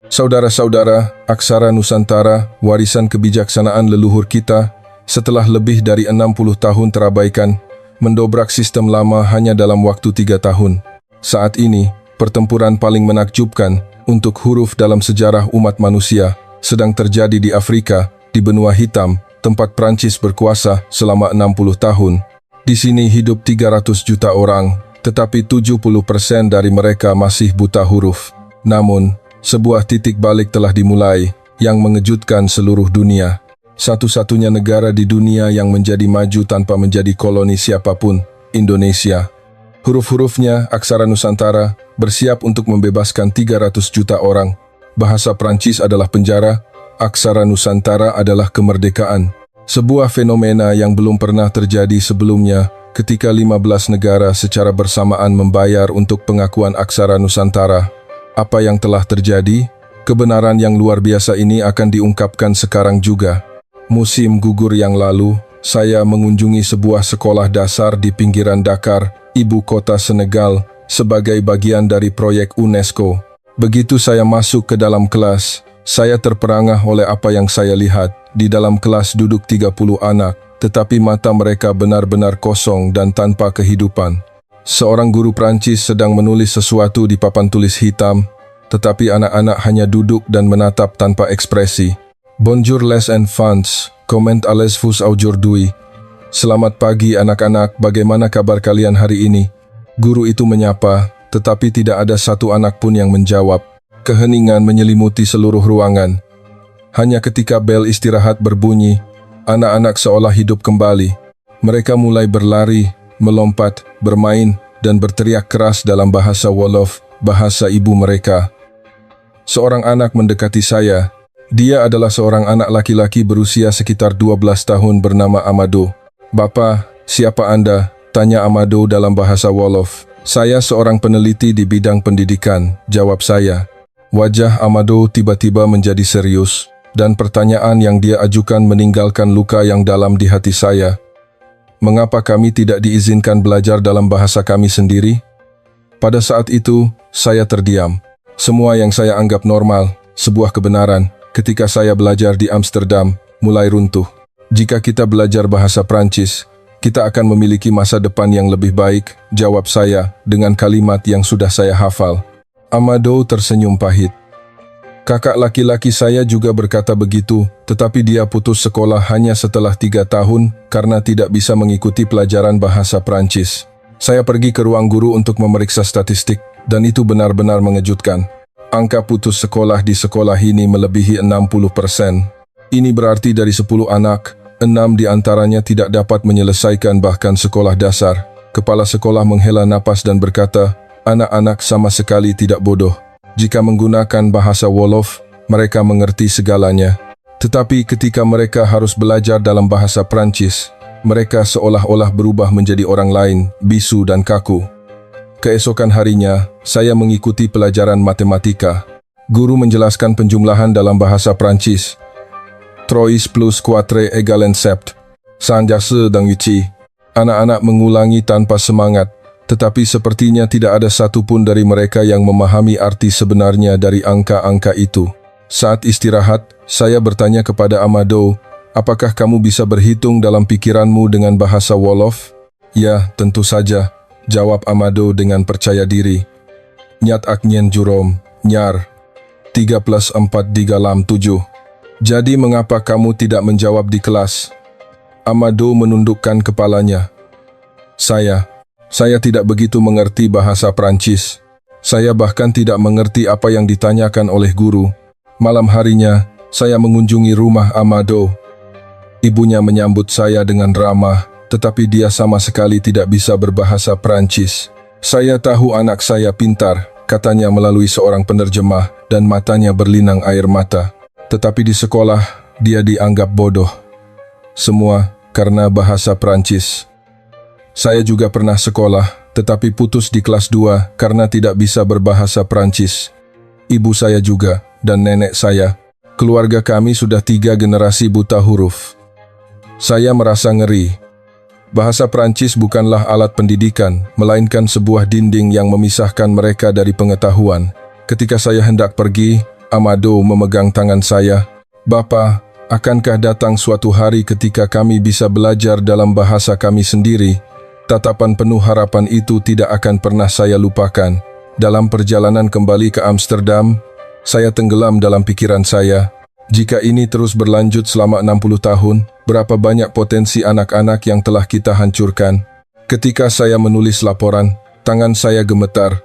Saudara-saudara, aksara Nusantara, warisan kebijaksanaan leluhur kita, setelah lebih dari 60 tahun terabaikan, mendobrak sistem lama hanya dalam waktu 3 tahun. Saat ini, pertempuran paling menakjubkan untuk huruf dalam sejarah umat manusia sedang terjadi di Afrika, di benua hitam, tempat Prancis berkuasa selama 60 tahun. Di sini hidup 300 juta orang, tetapi 70% dari mereka masih buta huruf. Namun, sebuah titik balik telah dimulai yang mengejutkan seluruh dunia. Satu-satunya negara di dunia yang menjadi maju tanpa menjadi koloni siapapun, Indonesia. Huruf-hurufnya, aksara Nusantara, bersiap untuk membebaskan 300 juta orang. Bahasa Prancis adalah penjara, aksara Nusantara adalah kemerdekaan. Sebuah fenomena yang belum pernah terjadi sebelumnya ketika 15 negara secara bersamaan membayar untuk pengakuan aksara Nusantara. Apa yang telah terjadi? Kebenaran yang luar biasa ini akan diungkapkan sekarang juga. Musim gugur yang lalu, saya mengunjungi sebuah sekolah dasar di pinggiran Dakar, ibu kota Senegal, sebagai bagian dari proyek UNESCO. Begitu saya masuk ke dalam kelas, saya terperangah oleh apa yang saya lihat. Di dalam kelas duduk 30 anak, tetapi mata mereka benar-benar kosong dan tanpa kehidupan. Seorang guru Prancis sedang menulis sesuatu di papan tulis hitam, tetapi anak-anak hanya duduk dan menatap tanpa ekspresi. Bonjour les enfants, comment allez-vous aujourd'hui? Selamat pagi anak-anak, bagaimana kabar kalian hari ini? Guru itu menyapa, tetapi tidak ada satu anak pun yang menjawab. Keheningan menyelimuti seluruh ruangan. Hanya ketika bel istirahat berbunyi, anak-anak seolah hidup kembali. Mereka mulai berlari, melompat, bermain, dan berteriak keras dalam bahasa Wolof, bahasa ibu mereka. Seorang anak mendekati saya. Dia adalah seorang anak laki-laki berusia sekitar 12 tahun bernama Amado. "Bapa, siapa Anda?" tanya Amado dalam bahasa Wolof. "Saya seorang peneliti di bidang pendidikan," jawab saya. Wajah Amado tiba-tiba menjadi serius, dan pertanyaan yang dia ajukan meninggalkan luka yang dalam di hati saya. Mengapa kami tidak diizinkan belajar dalam bahasa kami sendiri? Pada saat itu, saya terdiam. Semua yang saya anggap normal, sebuah kebenaran, ketika saya belajar di Amsterdam, mulai runtuh. Jika kita belajar bahasa Prancis, kita akan memiliki masa depan yang lebih baik, jawab saya dengan kalimat yang sudah saya hafal. Amado tersenyum pahit. Kakak laki-laki saya juga berkata begitu, tetapi dia putus sekolah hanya setelah 3 tahun karena tidak bisa mengikuti pelajaran bahasa Prancis. Saya pergi ke ruang guru untuk memeriksa statistik, dan itu benar-benar mengejutkan. Angka putus sekolah di sekolah ini melebihi 60%. Ini berarti dari 10 anak, 6 di antaranya tidak dapat menyelesaikan bahkan sekolah dasar. Kepala sekolah menghela napas dan berkata, anak-anak sama sekali tidak bodoh. Jika menggunakan bahasa Wolof, mereka mengerti segalanya. Tetapi ketika mereka harus belajar dalam bahasa Prancis, mereka seolah-olah berubah menjadi orang lain, bisu dan kaku. Keesokan harinya, saya mengikuti pelajaran matematika. Guru menjelaskan penjumlahan dalam bahasa Prancis. 3 plus 4 égale 7. Sanjase dan Yuci. Anak-anak mengulangi tanpa semangat. Tetapi sepertinya tidak ada satupun dari mereka yang memahami arti sebenarnya dari angka-angka itu. Saat istirahat, saya bertanya kepada Amado, apakah kamu bisa berhitung dalam pikiranmu dengan bahasa Wolof? Ya, tentu saja, jawab Amado dengan percaya diri. Nyat aknyen jurom, nyar. 3 plus 4 digalam 7. Jadi mengapa kamu tidak menjawab di kelas? Amado menundukkan kepalanya. Saya tidak begitu mengerti bahasa Prancis. Saya bahkan tidak mengerti apa yang ditanyakan oleh guru. Malam harinya, saya mengunjungi rumah Amado. Ibunya menyambut saya dengan ramah, tetapi dia sama sekali tidak bisa berbahasa Prancis. Saya tahu anak saya pintar, katanya melalui seorang penerjemah, dan matanya berlinang air mata. Tetapi di sekolah, dia dianggap bodoh. Semua karena bahasa Prancis. Saya juga pernah sekolah, tetapi putus di kelas 2 karena tidak bisa berbahasa Prancis. Ibu saya juga, dan nenek saya. Keluarga kami sudah 3 generasi buta huruf. Saya merasa ngeri. Bahasa Prancis bukanlah alat pendidikan, melainkan sebuah dinding yang memisahkan mereka dari pengetahuan. Ketika saya hendak pergi, Amado memegang tangan saya. Bapa, akankah datang suatu hari ketika kami bisa belajar dalam bahasa kami sendiri? Tatapan penuh harapan itu tidak akan pernah saya lupakan. Dalam perjalanan kembali ke Amsterdam, saya tenggelam dalam pikiran saya. Jika ini terus berlanjut selama 60 tahun, berapa banyak potensi anak-anak yang telah kita hancurkan? Ketika saya menulis laporan, tangan saya gemetar.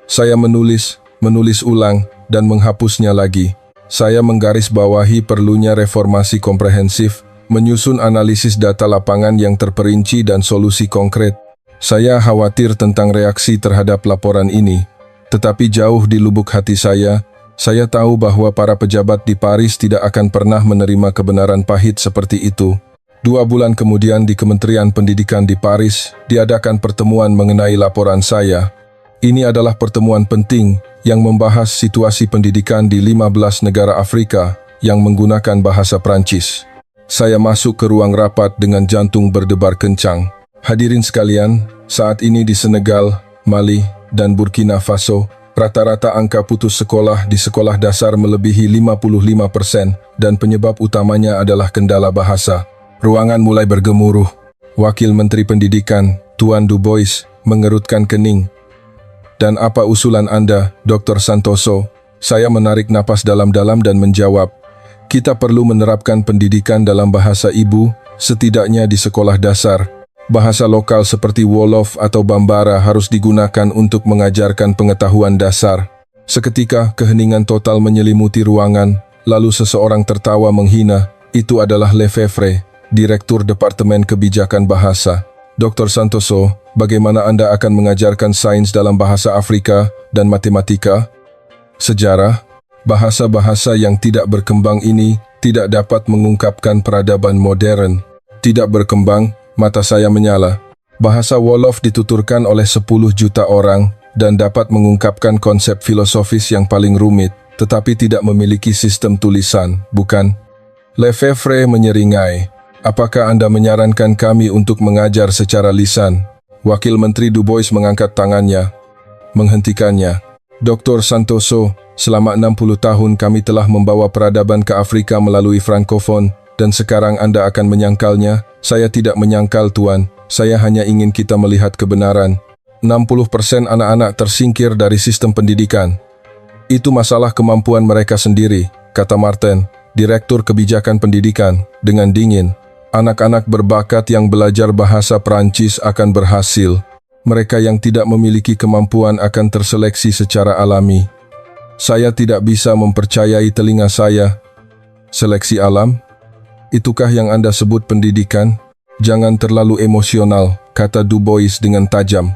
Saya menulis ulang, dan menghapusnya lagi. Saya menggarisbawahi perlunya reformasi komprehensif, menyusun analisis data lapangan yang terperinci dan solusi konkret. Saya khawatir tentang reaksi terhadap laporan ini. Tetapi jauh di lubuk hati saya tahu bahwa para pejabat di Paris tidak akan pernah menerima kebenaran pahit seperti itu. 2 bulan kemudian di Kementerian Pendidikan di Paris, diadakan pertemuan mengenai laporan saya. Ini adalah pertemuan penting yang membahas situasi pendidikan di 15 negara Afrika yang menggunakan bahasa Prancis. Saya masuk ke ruang rapat dengan jantung berdebar kencang. Hadirin sekalian, saat ini di Senegal, Mali, dan Burkina Faso, rata-rata angka putus sekolah di sekolah dasar melebihi 55% dan penyebab utamanya adalah kendala bahasa. Ruangan mulai bergemuruh. Wakil Menteri Pendidikan, Tuan Du Bois, mengerutkan kening. Dan apa usulan Anda, Dr. Santoso? Saya menarik napas dalam-dalam dan menjawab, kita perlu menerapkan pendidikan dalam bahasa ibu, setidaknya di sekolah dasar. Bahasa lokal seperti Wolof atau Bambara harus digunakan untuk mengajarkan pengetahuan dasar. Seketika, keheningan total menyelimuti ruangan, lalu seseorang tertawa menghina. Itu adalah Lefevre, Direktur Departemen Kebijakan Bahasa. Dr. Santoso, bagaimana Anda akan mengajarkan sains dalam bahasa Afrika dan matematika? Sejarah, bahasa-bahasa yang tidak berkembang ini tidak dapat mengungkapkan peradaban modern. Tidak berkembang, mata saya menyala. Bahasa Wolof dituturkan oleh 10 juta orang dan dapat mengungkapkan konsep filosofis yang paling rumit, tetapi tidak memiliki sistem tulisan, bukan? Lefevre menyeringai. Apakah Anda menyarankan kami untuk mengajar secara lisan? Wakil Menteri Du Bois mengangkat tangannya, menghentikannya. Dr. Santoso, selama 60 tahun kami telah membawa peradaban ke Afrika melalui Frankofon, dan sekarang Anda akan menyangkalnya. Saya tidak menyangkal, Tuan. Saya hanya ingin kita melihat kebenaran. 60% anak-anak tersingkir dari sistem pendidikan. Itu masalah kemampuan mereka sendiri, kata Martin, Direktur Kebijakan Pendidikan, dengan dingin. Anak-anak berbakat yang belajar bahasa Prancis akan berhasil. Mereka yang tidak memiliki kemampuan akan terseleksi secara alami. Saya tidak bisa mempercayai telinga saya. Seleksi alam? Itukah yang Anda sebut pendidikan? Jangan terlalu emosional, kata Du Bois dengan tajam.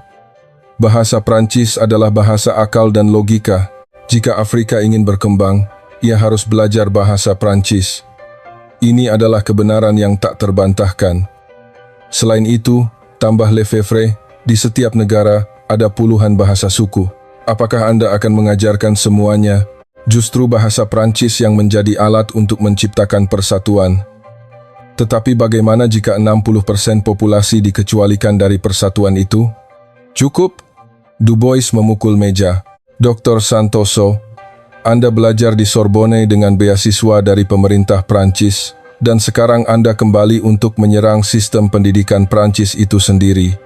Bahasa Prancis adalah bahasa akal dan logika. Jika Afrika ingin berkembang, ia harus belajar bahasa Prancis. Ini adalah kebenaran yang tak terbantahkan. Selain itu, tambah Lefevre, di setiap negara ada puluhan bahasa suku. Apakah Anda akan mengajarkan semuanya? Justru bahasa Prancis yang menjadi alat untuk menciptakan persatuan. Tetapi bagaimana jika 60% populasi dikecualikan dari persatuan itu? Cukup? Du Bois memukul meja. Dr. Santoso, Anda belajar di Sorbonne dengan beasiswa dari pemerintah Prancis, dan sekarang Anda kembali untuk menyerang sistem pendidikan Prancis itu sendiri.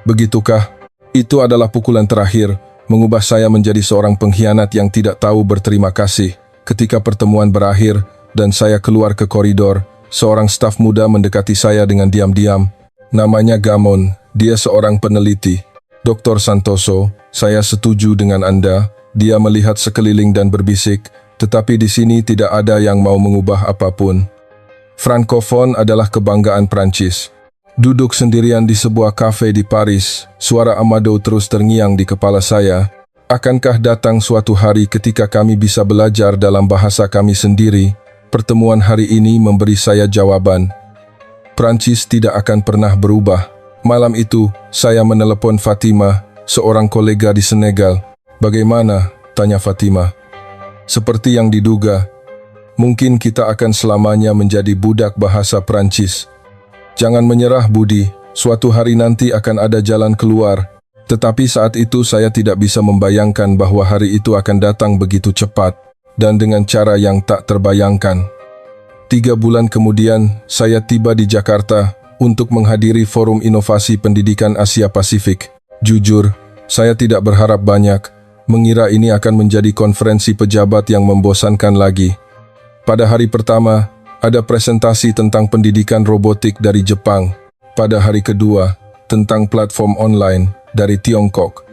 Begitukah? Itu adalah pukulan terakhir, mengubah saya menjadi seorang pengkhianat yang tidak tahu berterima kasih. Ketika pertemuan berakhir dan saya keluar ke koridor, seorang staf muda mendekati saya dengan diam-diam. Namanya Gamon, dia seorang peneliti. Dr. Santoso, saya setuju dengan Anda. Dia melihat sekeliling dan berbisik, tetapi di sini tidak ada yang mau mengubah apapun. Frankofon adalah kebanggaan Prancis. Duduk sendirian di sebuah kafe di Paris, suara Amado terus terngiang di kepala saya. Akankah datang suatu hari ketika kami bisa belajar dalam bahasa kami sendiri? Pertemuan hari ini memberi saya jawaban. Prancis tidak akan pernah berubah. Malam itu, saya menelepon Fatima, seorang kolega di Senegal. Bagaimana? Tanya Fatima. Seperti yang diduga, mungkin kita akan selamanya menjadi budak bahasa Prancis. Jangan menyerah, Budi. Suatu hari nanti akan ada jalan keluar. Tetapi saat itu saya tidak bisa membayangkan bahwa hari itu akan datang begitu cepat. dan dengan cara yang tak terbayangkan. 3 bulan kemudian, saya tiba di Jakarta untuk menghadiri Forum Inovasi Pendidikan Asia Pasifik. Jujur, saya tidak berharap banyak, mengira ini akan menjadi konferensi pejabat yang membosankan lagi. Pada hari pertama, ada presentasi tentang pendidikan robotik dari Jepang. Pada hari kedua, tentang platform online dari Tiongkok.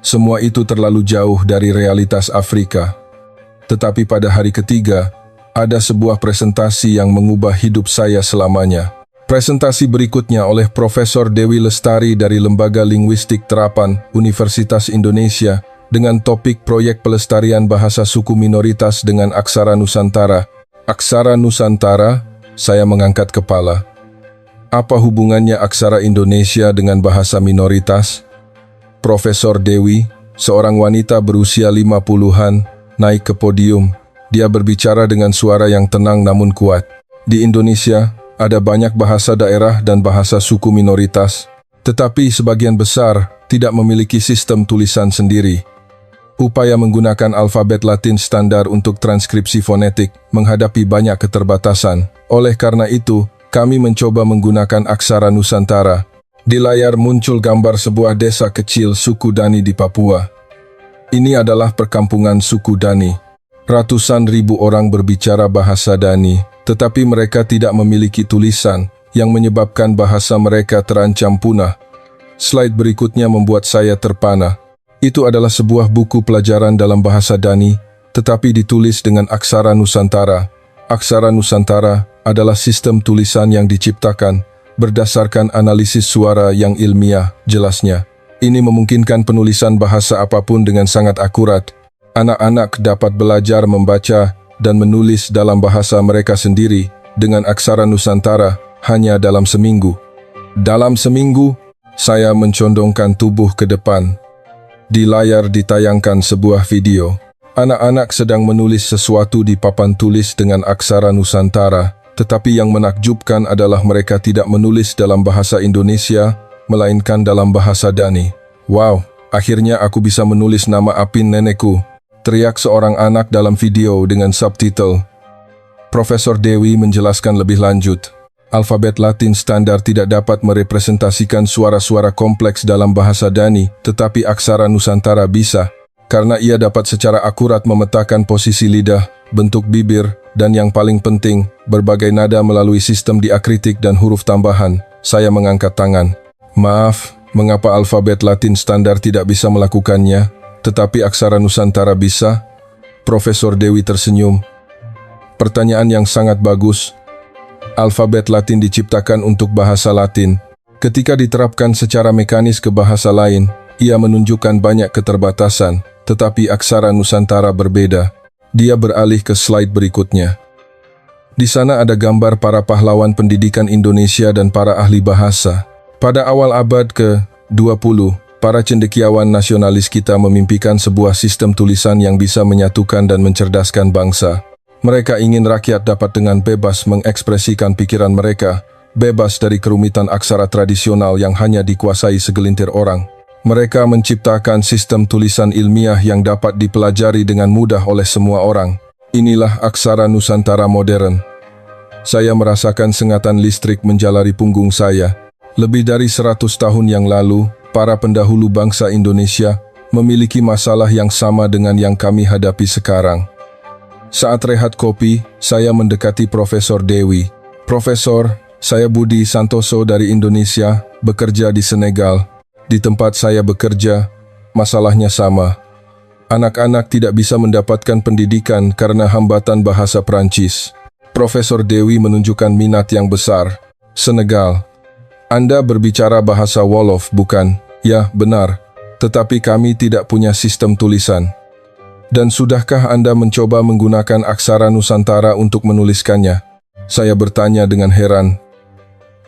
Semua itu terlalu jauh dari realitas Afrika. Tetapi pada hari ketiga, ada sebuah presentasi yang mengubah hidup saya selamanya. Presentasi berikutnya oleh Profesor Dewi Lestari dari Lembaga Linguistik Terapan, Universitas Indonesia, dengan topik Proyek Pelestarian Bahasa Suku Minoritas dengan Aksara Nusantara. Aksara Nusantara, saya mengangkat kepala. Apa hubungannya aksara Indonesia dengan bahasa minoritas? Profesor Dewi, seorang wanita berusia 50-an, naik ke podium. Dia berbicara dengan suara yang tenang namun kuat. Di Indonesia, ada banyak bahasa daerah dan bahasa suku minoritas, tetapi sebagian besar tidak memiliki sistem tulisan sendiri. Upaya menggunakan alfabet Latin standar untuk transkripsi fonetik menghadapi banyak keterbatasan. Oleh karena itu, kami mencoba menggunakan aksara Nusantara. Di layar muncul gambar sebuah desa kecil suku Dani di Papua. Ini adalah perkampungan suku Dani. Ratusan ribu orang berbicara bahasa Dani, tetapi mereka tidak memiliki tulisan yang menyebabkan bahasa mereka terancam punah. Slide berikutnya membuat saya terpana. Itu adalah sebuah buku pelajaran dalam bahasa Dani, tetapi ditulis dengan aksara Nusantara. Aksara Nusantara adalah sistem tulisan yang diciptakan berdasarkan analisis suara yang ilmiah, jelasnya. Ini memungkinkan penulisan bahasa apapun dengan sangat akurat. Anak-anak dapat belajar membaca dan menulis dalam bahasa mereka sendiri dengan aksara Nusantara hanya dalam seminggu. Dalam seminggu, saya mencondongkan tubuh ke depan. Di layar ditayangkan sebuah video. Anak-anak sedang menulis sesuatu di papan tulis dengan aksara Nusantara, tetapi yang menakjubkan adalah mereka tidak menulis dalam bahasa Indonesia, melainkan dalam bahasa Dani. Wow, akhirnya aku bisa menulis nama Apin nenekku, teriak seorang anak dalam video dengan subtitle. Profesor Dewi menjelaskan lebih lanjut. Alfabet Latin standar tidak dapat merepresentasikan suara-suara kompleks dalam bahasa Dani, tetapi aksara Nusantara bisa, karena ia dapat secara akurat memetakan posisi lidah, bentuk bibir, dan yang paling penting, berbagai nada melalui sistem diakritik dan huruf tambahan. Saya mengangkat tangan. Maaf, mengapa alfabet Latin standar tidak bisa melakukannya, tetapi aksara Nusantara bisa? Profesor Dewi tersenyum. Pertanyaan yang sangat bagus. Alfabet Latin diciptakan untuk bahasa Latin. Ketika diterapkan secara mekanis ke bahasa lain, ia menunjukkan banyak keterbatasan, tetapi aksara Nusantara berbeda. Dia beralih ke slide berikutnya. Di sana ada gambar para pahlawan pendidikan Indonesia dan para ahli bahasa. Pada awal abad ke-20, para cendekiawan nasionalis kita memimpikan sebuah sistem tulisan yang bisa menyatukan dan mencerdaskan bangsa. Mereka ingin rakyat dapat dengan bebas mengekspresikan pikiran mereka, bebas dari kerumitan aksara tradisional yang hanya dikuasai segelintir orang. Mereka menciptakan sistem tulisan ilmiah yang dapat dipelajari dengan mudah oleh semua orang. Inilah aksara Nusantara modern. Saya merasakan sengatan listrik menjalari punggung saya. Lebih dari 100 tahun yang lalu, para pendahulu bangsa Indonesia memiliki masalah yang sama dengan yang kami hadapi sekarang. Saat rehat kopi, saya mendekati Profesor Dewi. Profesor, saya Budi Santoso dari Indonesia, bekerja di Senegal. Di tempat saya bekerja, masalahnya sama. Anak-anak tidak bisa mendapatkan pendidikan karena hambatan bahasa Prancis. Profesor Dewi menunjukkan minat yang besar. Senegal. Anda berbicara bahasa Wolof, bukan? Ya, benar. Tetapi kami tidak punya sistem tulisan. Dan sudahkah Anda mencoba menggunakan aksara Nusantara untuk menuliskannya? Saya bertanya dengan heran.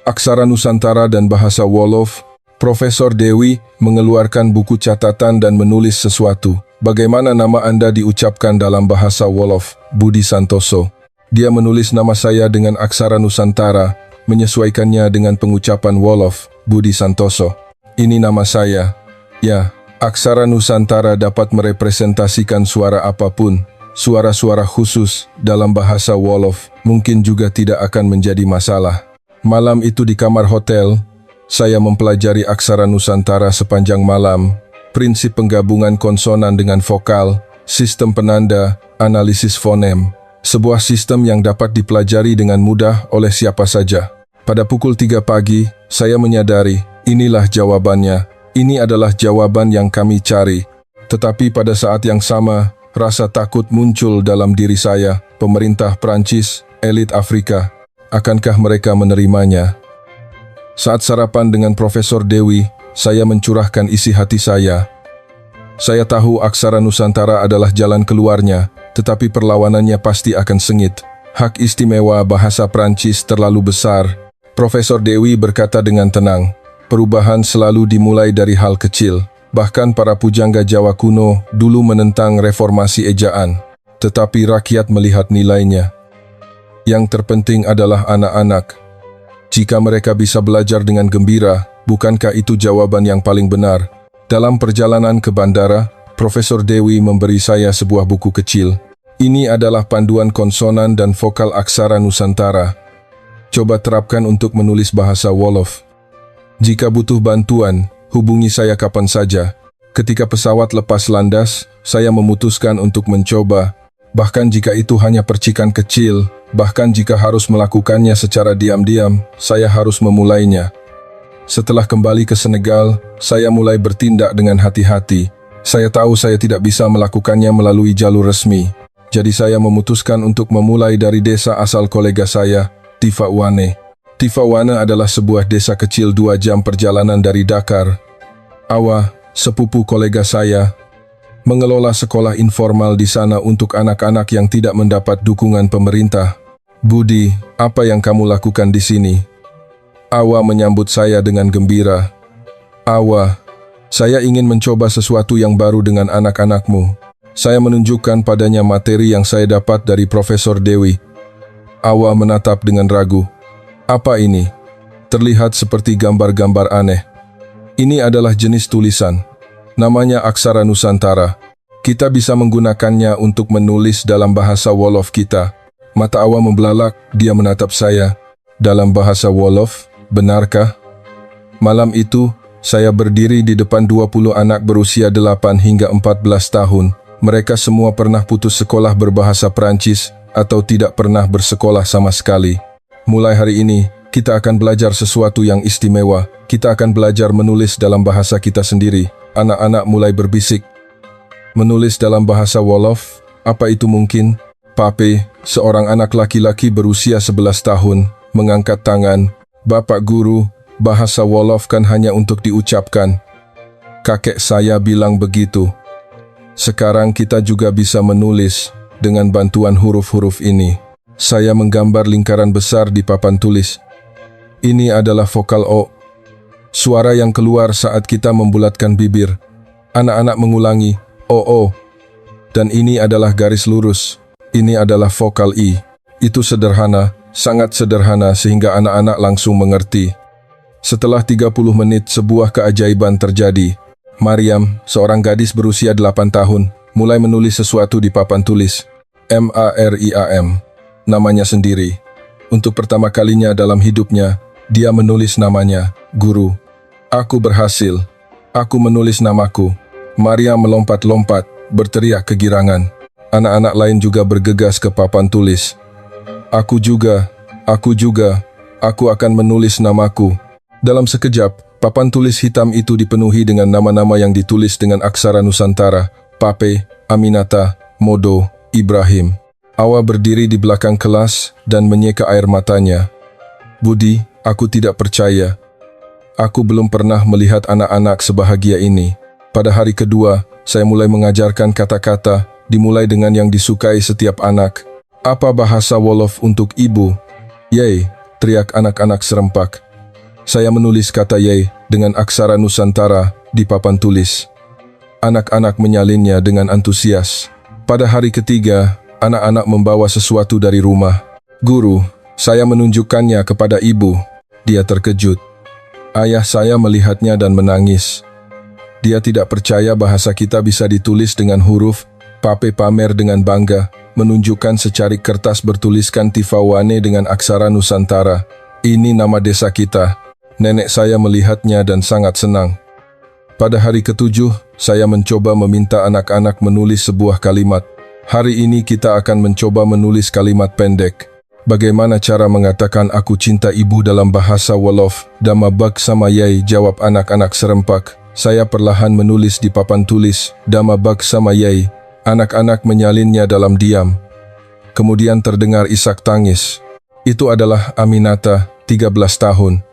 Aksara Nusantara dan bahasa Wolof. Profesor Dewi mengeluarkan buku catatan dan menulis sesuatu. Bagaimana nama Anda diucapkan dalam bahasa Wolof? Budi Santoso. Dia menulis nama saya dengan aksara Nusantara, menyesuaikannya dengan pengucapan Wolof, Budi Santoso. Ini nama saya. Ya, aksara Nusantara dapat merepresentasikan suara apapun. suara-suara khusus dalam bahasa Wolof mungkin juga tidak akan menjadi masalah. Malam itu di kamar hotel, saya mempelajari aksara Nusantara sepanjang malam, prinsip penggabungan konsonan dengan vokal, sistem penanda, analisis fonem, sebuah sistem yang dapat dipelajari dengan mudah oleh siapa saja. Pada pukul 3 pagi, saya menyadari, inilah jawabannya. Ini adalah jawaban yang kami cari. Tetapi pada saat yang sama, rasa takut muncul dalam diri saya. Pemerintah Prancis, elit Afrika, akankah mereka menerimanya? Saat sarapan dengan Profesor Dewi, saya mencurahkan isi hati saya. Saya tahu aksara Nusantara adalah jalan keluarnya, tetapi perlawanannya pasti akan sengit. Hak istimewa bahasa Prancis terlalu besar. Profesor Dewi berkata dengan tenang, perubahan selalu dimulai dari hal kecil. Bahkan para pujangga Jawa kuno dulu menentang reformasi ejaan, tetapi rakyat melihat nilainya. Yang terpenting adalah anak-anak. Jika mereka bisa belajar dengan gembira, bukankah itu jawaban yang paling benar? Dalam perjalanan ke bandara, Profesor Dewi memberi saya sebuah buku kecil. Ini adalah panduan konsonan dan vokal aksara Nusantara. Coba terapkan untuk menulis bahasa Wolof. Jika butuh bantuan, hubungi saya kapan saja. Ketika pesawat lepas landas, saya memutuskan untuk mencoba. Bahkan jika itu hanya percikan kecil, bahkan jika harus melakukannya secara diam-diam, saya harus memulainya. Setelah kembali ke Senegal, saya mulai bertindak dengan hati-hati. Saya tahu saya tidak bisa melakukannya melalui jalur resmi. Jadi saya memutuskan untuk memulai dari desa asal kolega saya, Tivaouane. Tivaouane adalah sebuah desa kecil 2 jam perjalanan dari Dakar. Awa, sepupu kolega saya, mengelola sekolah informal di sana untuk anak-anak yang tidak mendapat dukungan pemerintah. Budi, apa yang kamu lakukan di sini? Awa menyambut saya dengan gembira. Awa, saya ingin mencoba sesuatu yang baru dengan anak-anakmu. Saya menunjukkan padanya materi yang saya dapat dari Profesor Dewi. Awa menatap dengan ragu. Apa ini? Terlihat seperti gambar-gambar aneh. Ini adalah jenis tulisan. Namanya aksara Nusantara. Kita bisa menggunakannya untuk menulis dalam bahasa Wolof kita. Mata Awa membelalak, dia menatap saya. Dalam bahasa Wolof, benarkah? Malam itu, saya berdiri di depan 20 anak berusia 8 hingga 14 tahun. Mereka semua pernah putus sekolah berbahasa Prancis atau tidak pernah bersekolah sama sekali. Mulai hari ini, kita akan belajar sesuatu yang istimewa. Kita akan belajar menulis dalam bahasa kita sendiri. Anak-anak mulai berbisik. Menulis dalam bahasa Wolof, apa itu mungkin? Pape, seorang anak laki-laki berusia 11 tahun, mengangkat tangan. Bapak guru, bahasa Wolof kan hanya untuk diucapkan. Kakek saya bilang begitu. Sekarang kita juga bisa menulis dengan bantuan huruf-huruf ini. Saya menggambar lingkaran besar di papan tulis. Ini adalah vokal O. Suara yang keluar saat kita membulatkan bibir. Anak-anak mengulangi, O. Dan ini adalah garis lurus. Ini adalah vokal I. Itu sederhana, sangat sederhana sehingga anak-anak langsung mengerti. Setelah 30 menit sebuah keajaiban terjadi. Mariam, seorang gadis berusia 8 tahun, mulai menulis sesuatu di papan tulis. Mariam, namanya sendiri. Untuk pertama kalinya dalam hidupnya, dia menulis namanya, Guru. Aku berhasil. Aku menulis namaku. Mariam melompat-lompat, berteriak kegirangan. Anak-anak lain juga bergegas ke papan tulis. Aku juga, aku akan menulis namaku. Dalam sekejap, papan tulis hitam itu dipenuhi dengan nama-nama yang ditulis dengan aksara Nusantara, Pape, Aminata, Modo, Ibrahim. Awa berdiri di belakang kelas dan menyeka air matanya. Budi, aku tidak percaya. Aku belum pernah melihat anak-anak sebahagia ini. Pada hari kedua, saya mulai mengajarkan kata-kata, dimulai dengan yang disukai setiap anak. Apa bahasa Wolof untuk ibu? Yey, teriak anak-anak serempak. Saya menulis kata yey dengan aksara Nusantara di papan tulis. Anak-anak menyalinnya dengan antusias. Pada hari ketiga, anak-anak membawa sesuatu dari rumah. Guru, saya menunjukkannya kepada ibu. Dia terkejut. Ayah saya melihatnya dan menangis. Dia tidak percaya bahasa kita bisa ditulis dengan huruf, Pape pamer dengan bangga, menunjukkan secarik kertas bertuliskan Tifawane dengan aksara Nusantara. Ini nama desa kita. Nenek saya melihatnya dan sangat senang. Pada hari ke-7, saya mencoba meminta anak-anak menulis sebuah kalimat. Hari ini kita akan mencoba menulis kalimat pendek. Bagaimana cara mengatakan aku cinta ibu dalam bahasa Wolof? Dama bag sama yai, jawab anak-anak serempak. Saya perlahan menulis di papan tulis, Dama bag sama yai. Anak-anak menyalinnya dalam diam. Kemudian terdengar isak tangis. Itu adalah Aminata, 13 tahun.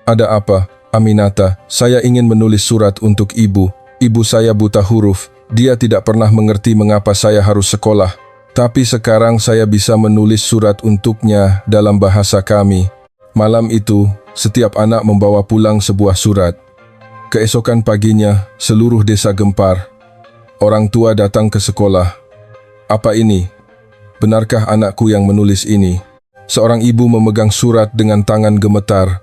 Ada apa, Aminata? Saya ingin menulis surat untuk ibu. Ibu saya buta huruf. Dia tidak pernah mengerti mengapa saya harus sekolah. Tapi sekarang saya bisa menulis surat untuknya dalam bahasa kami. Malam itu, setiap anak membawa pulang sebuah surat. Keesokan paginya, seluruh desa gempar. Orang tua datang ke sekolah. Apa ini? Benarkah anakku yang menulis ini? Seorang ibu memegang surat dengan tangan gemetar.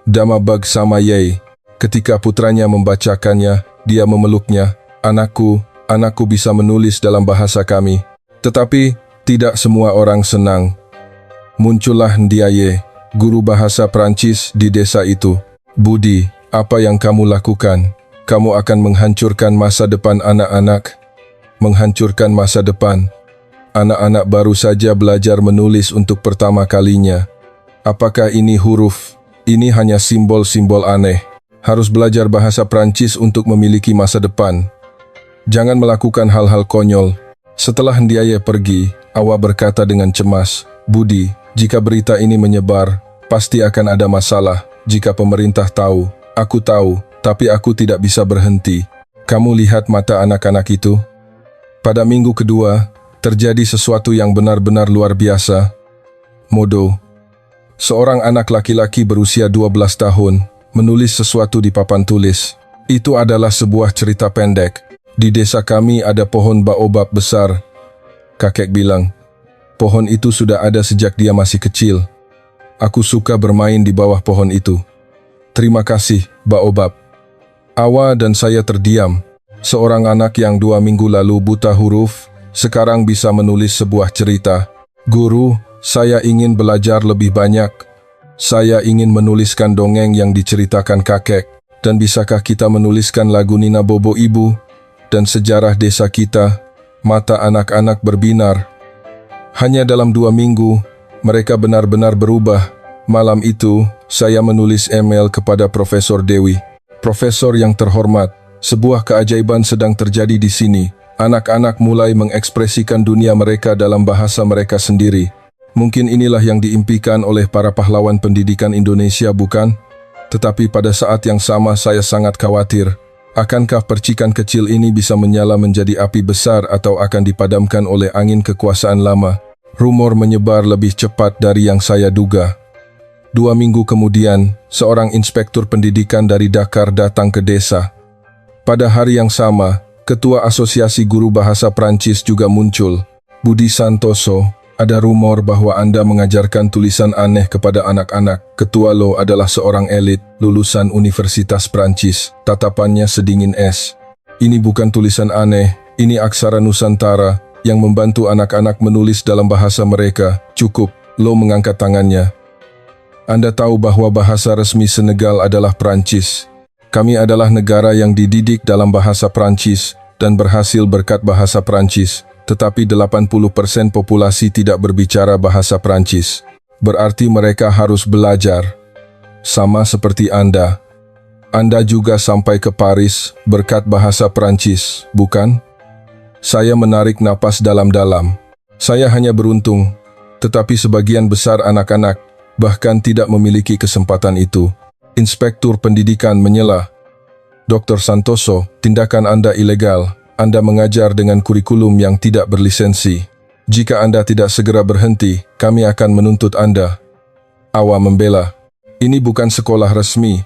Dama bag sama yai. Ketika putranya membacakannya, dia memeluknya. Anakku bisa menulis dalam bahasa kami. Tetapi, tidak semua orang senang. Muncullah Ndiaye, guru bahasa Prancis di desa itu. Budi, apa yang kamu lakukan? Kamu akan menghancurkan masa depan anak-anak. Menghancurkan masa depan. Anak-anak baru saja belajar menulis untuk pertama kalinya. Apakah ini huruf? Ini hanya simbol-simbol aneh. Harus belajar bahasa Prancis untuk memiliki masa depan. Jangan melakukan hal-hal konyol. Setelah Ndiaye pergi, Awa berkata dengan cemas, Budi, jika berita ini menyebar, pasti akan ada masalah. Jika pemerintah tahu, aku tahu. Tapi aku tidak bisa berhenti. Kamu lihat mata anak-anak itu? Pada minggu kedua, terjadi sesuatu yang benar-benar luar biasa. Modo. Seorang anak laki-laki berusia 12 tahun, menulis sesuatu di papan tulis. Itu adalah sebuah cerita pendek. Di desa kami ada pohon baobab besar. Kakek bilang, pohon itu sudah ada sejak dia masih kecil. Aku suka bermain di bawah pohon itu. Terima kasih, baobab. Awa dan saya terdiam. Seorang anak yang 2 minggu lalu buta huruf, sekarang bisa menulis sebuah cerita. Guru, saya ingin belajar lebih banyak. Saya ingin menuliskan dongeng yang diceritakan kakek. Dan bisakah kita menuliskan lagu Nina Bobo Ibu? Dan sejarah desa kita? Mata anak-anak berbinar. Hanya dalam 2 minggu, mereka benar-benar berubah. Malam itu, saya menulis email kepada Profesor Dewi. Profesor yang terhormat, sebuah keajaiban sedang terjadi di sini. Anak-anak mulai mengekspresikan dunia mereka dalam bahasa mereka sendiri. Mungkin inilah yang diimpikan oleh para pahlawan pendidikan Indonesia, bukan? Tetapi pada saat yang sama saya sangat khawatir. Akankah percikan kecil ini bisa menyala menjadi api besar atau akan dipadamkan oleh angin kekuasaan lama? Rumor menyebar lebih cepat dari yang saya duga. 2 minggu kemudian, seorang inspektur pendidikan dari Dakar datang ke desa. Pada hari yang sama, Ketua Asosiasi Guru Bahasa Prancis juga muncul. Budi Santoso, ada rumor bahwa Anda mengajarkan tulisan aneh kepada anak-anak. Ketua Lo adalah seorang elit, lulusan Universitas Prancis. Tatapannya sedingin es. Ini bukan tulisan aneh, ini aksara Nusantara yang membantu anak-anak menulis dalam bahasa mereka. Cukup, Lo mengangkat tangannya. Anda tahu bahwa bahasa resmi Senegal adalah Prancis. Kami adalah negara yang dididik dalam bahasa Prancis dan berhasil berkat bahasa Prancis, tetapi 80% populasi tidak berbicara bahasa Prancis. Berarti mereka harus belajar. Sama seperti Anda. Anda juga sampai ke Paris berkat bahasa Prancis, bukan? Saya menarik napas dalam-dalam. Saya hanya beruntung, tetapi sebagian besar anak-anak bahkan tidak memiliki kesempatan itu. Inspektur pendidikan menyela. Dr. Santoso, tindakan Anda ilegal. Anda mengajar dengan kurikulum yang tidak berlisensi. Jika Anda tidak segera berhenti, kami akan menuntut Anda. Awa membela. Ini bukan sekolah resmi.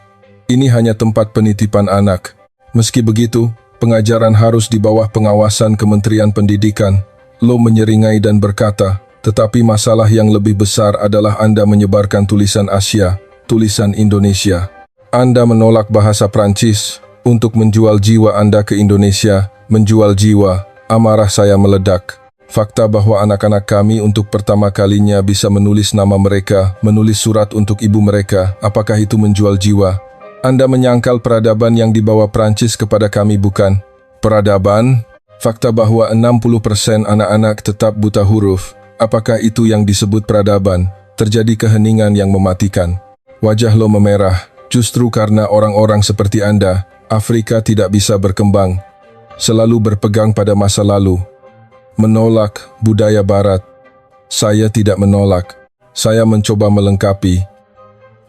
Ini hanya tempat penitipan anak. Meski begitu, pengajaran harus di bawah pengawasan Kementerian Pendidikan. Lo menyeringai dan berkata, tetapi masalah yang lebih besar adalah Anda menyebarkan tulisan Asia, tulisan Indonesia. Anda menolak bahasa Prancis untuk menjual jiwa Anda ke Indonesia, menjual jiwa. Amarah saya meledak. Fakta bahwa anak-anak kami untuk pertama kalinya bisa menulis nama mereka, menulis surat untuk ibu mereka, apakah itu menjual jiwa? Anda menyangkal peradaban yang dibawa Prancis kepada kami, bukan? Peradaban? Fakta bahwa 60% anak-anak tetap buta huruf, apakah itu yang disebut peradaban? Terjadi keheningan yang mematikan. Wajah Lo memerah, justru karena orang-orang seperti Anda, Afrika tidak bisa berkembang. Selalu berpegang pada masa lalu. Menolak budaya barat. Saya tidak menolak. Saya mencoba melengkapi.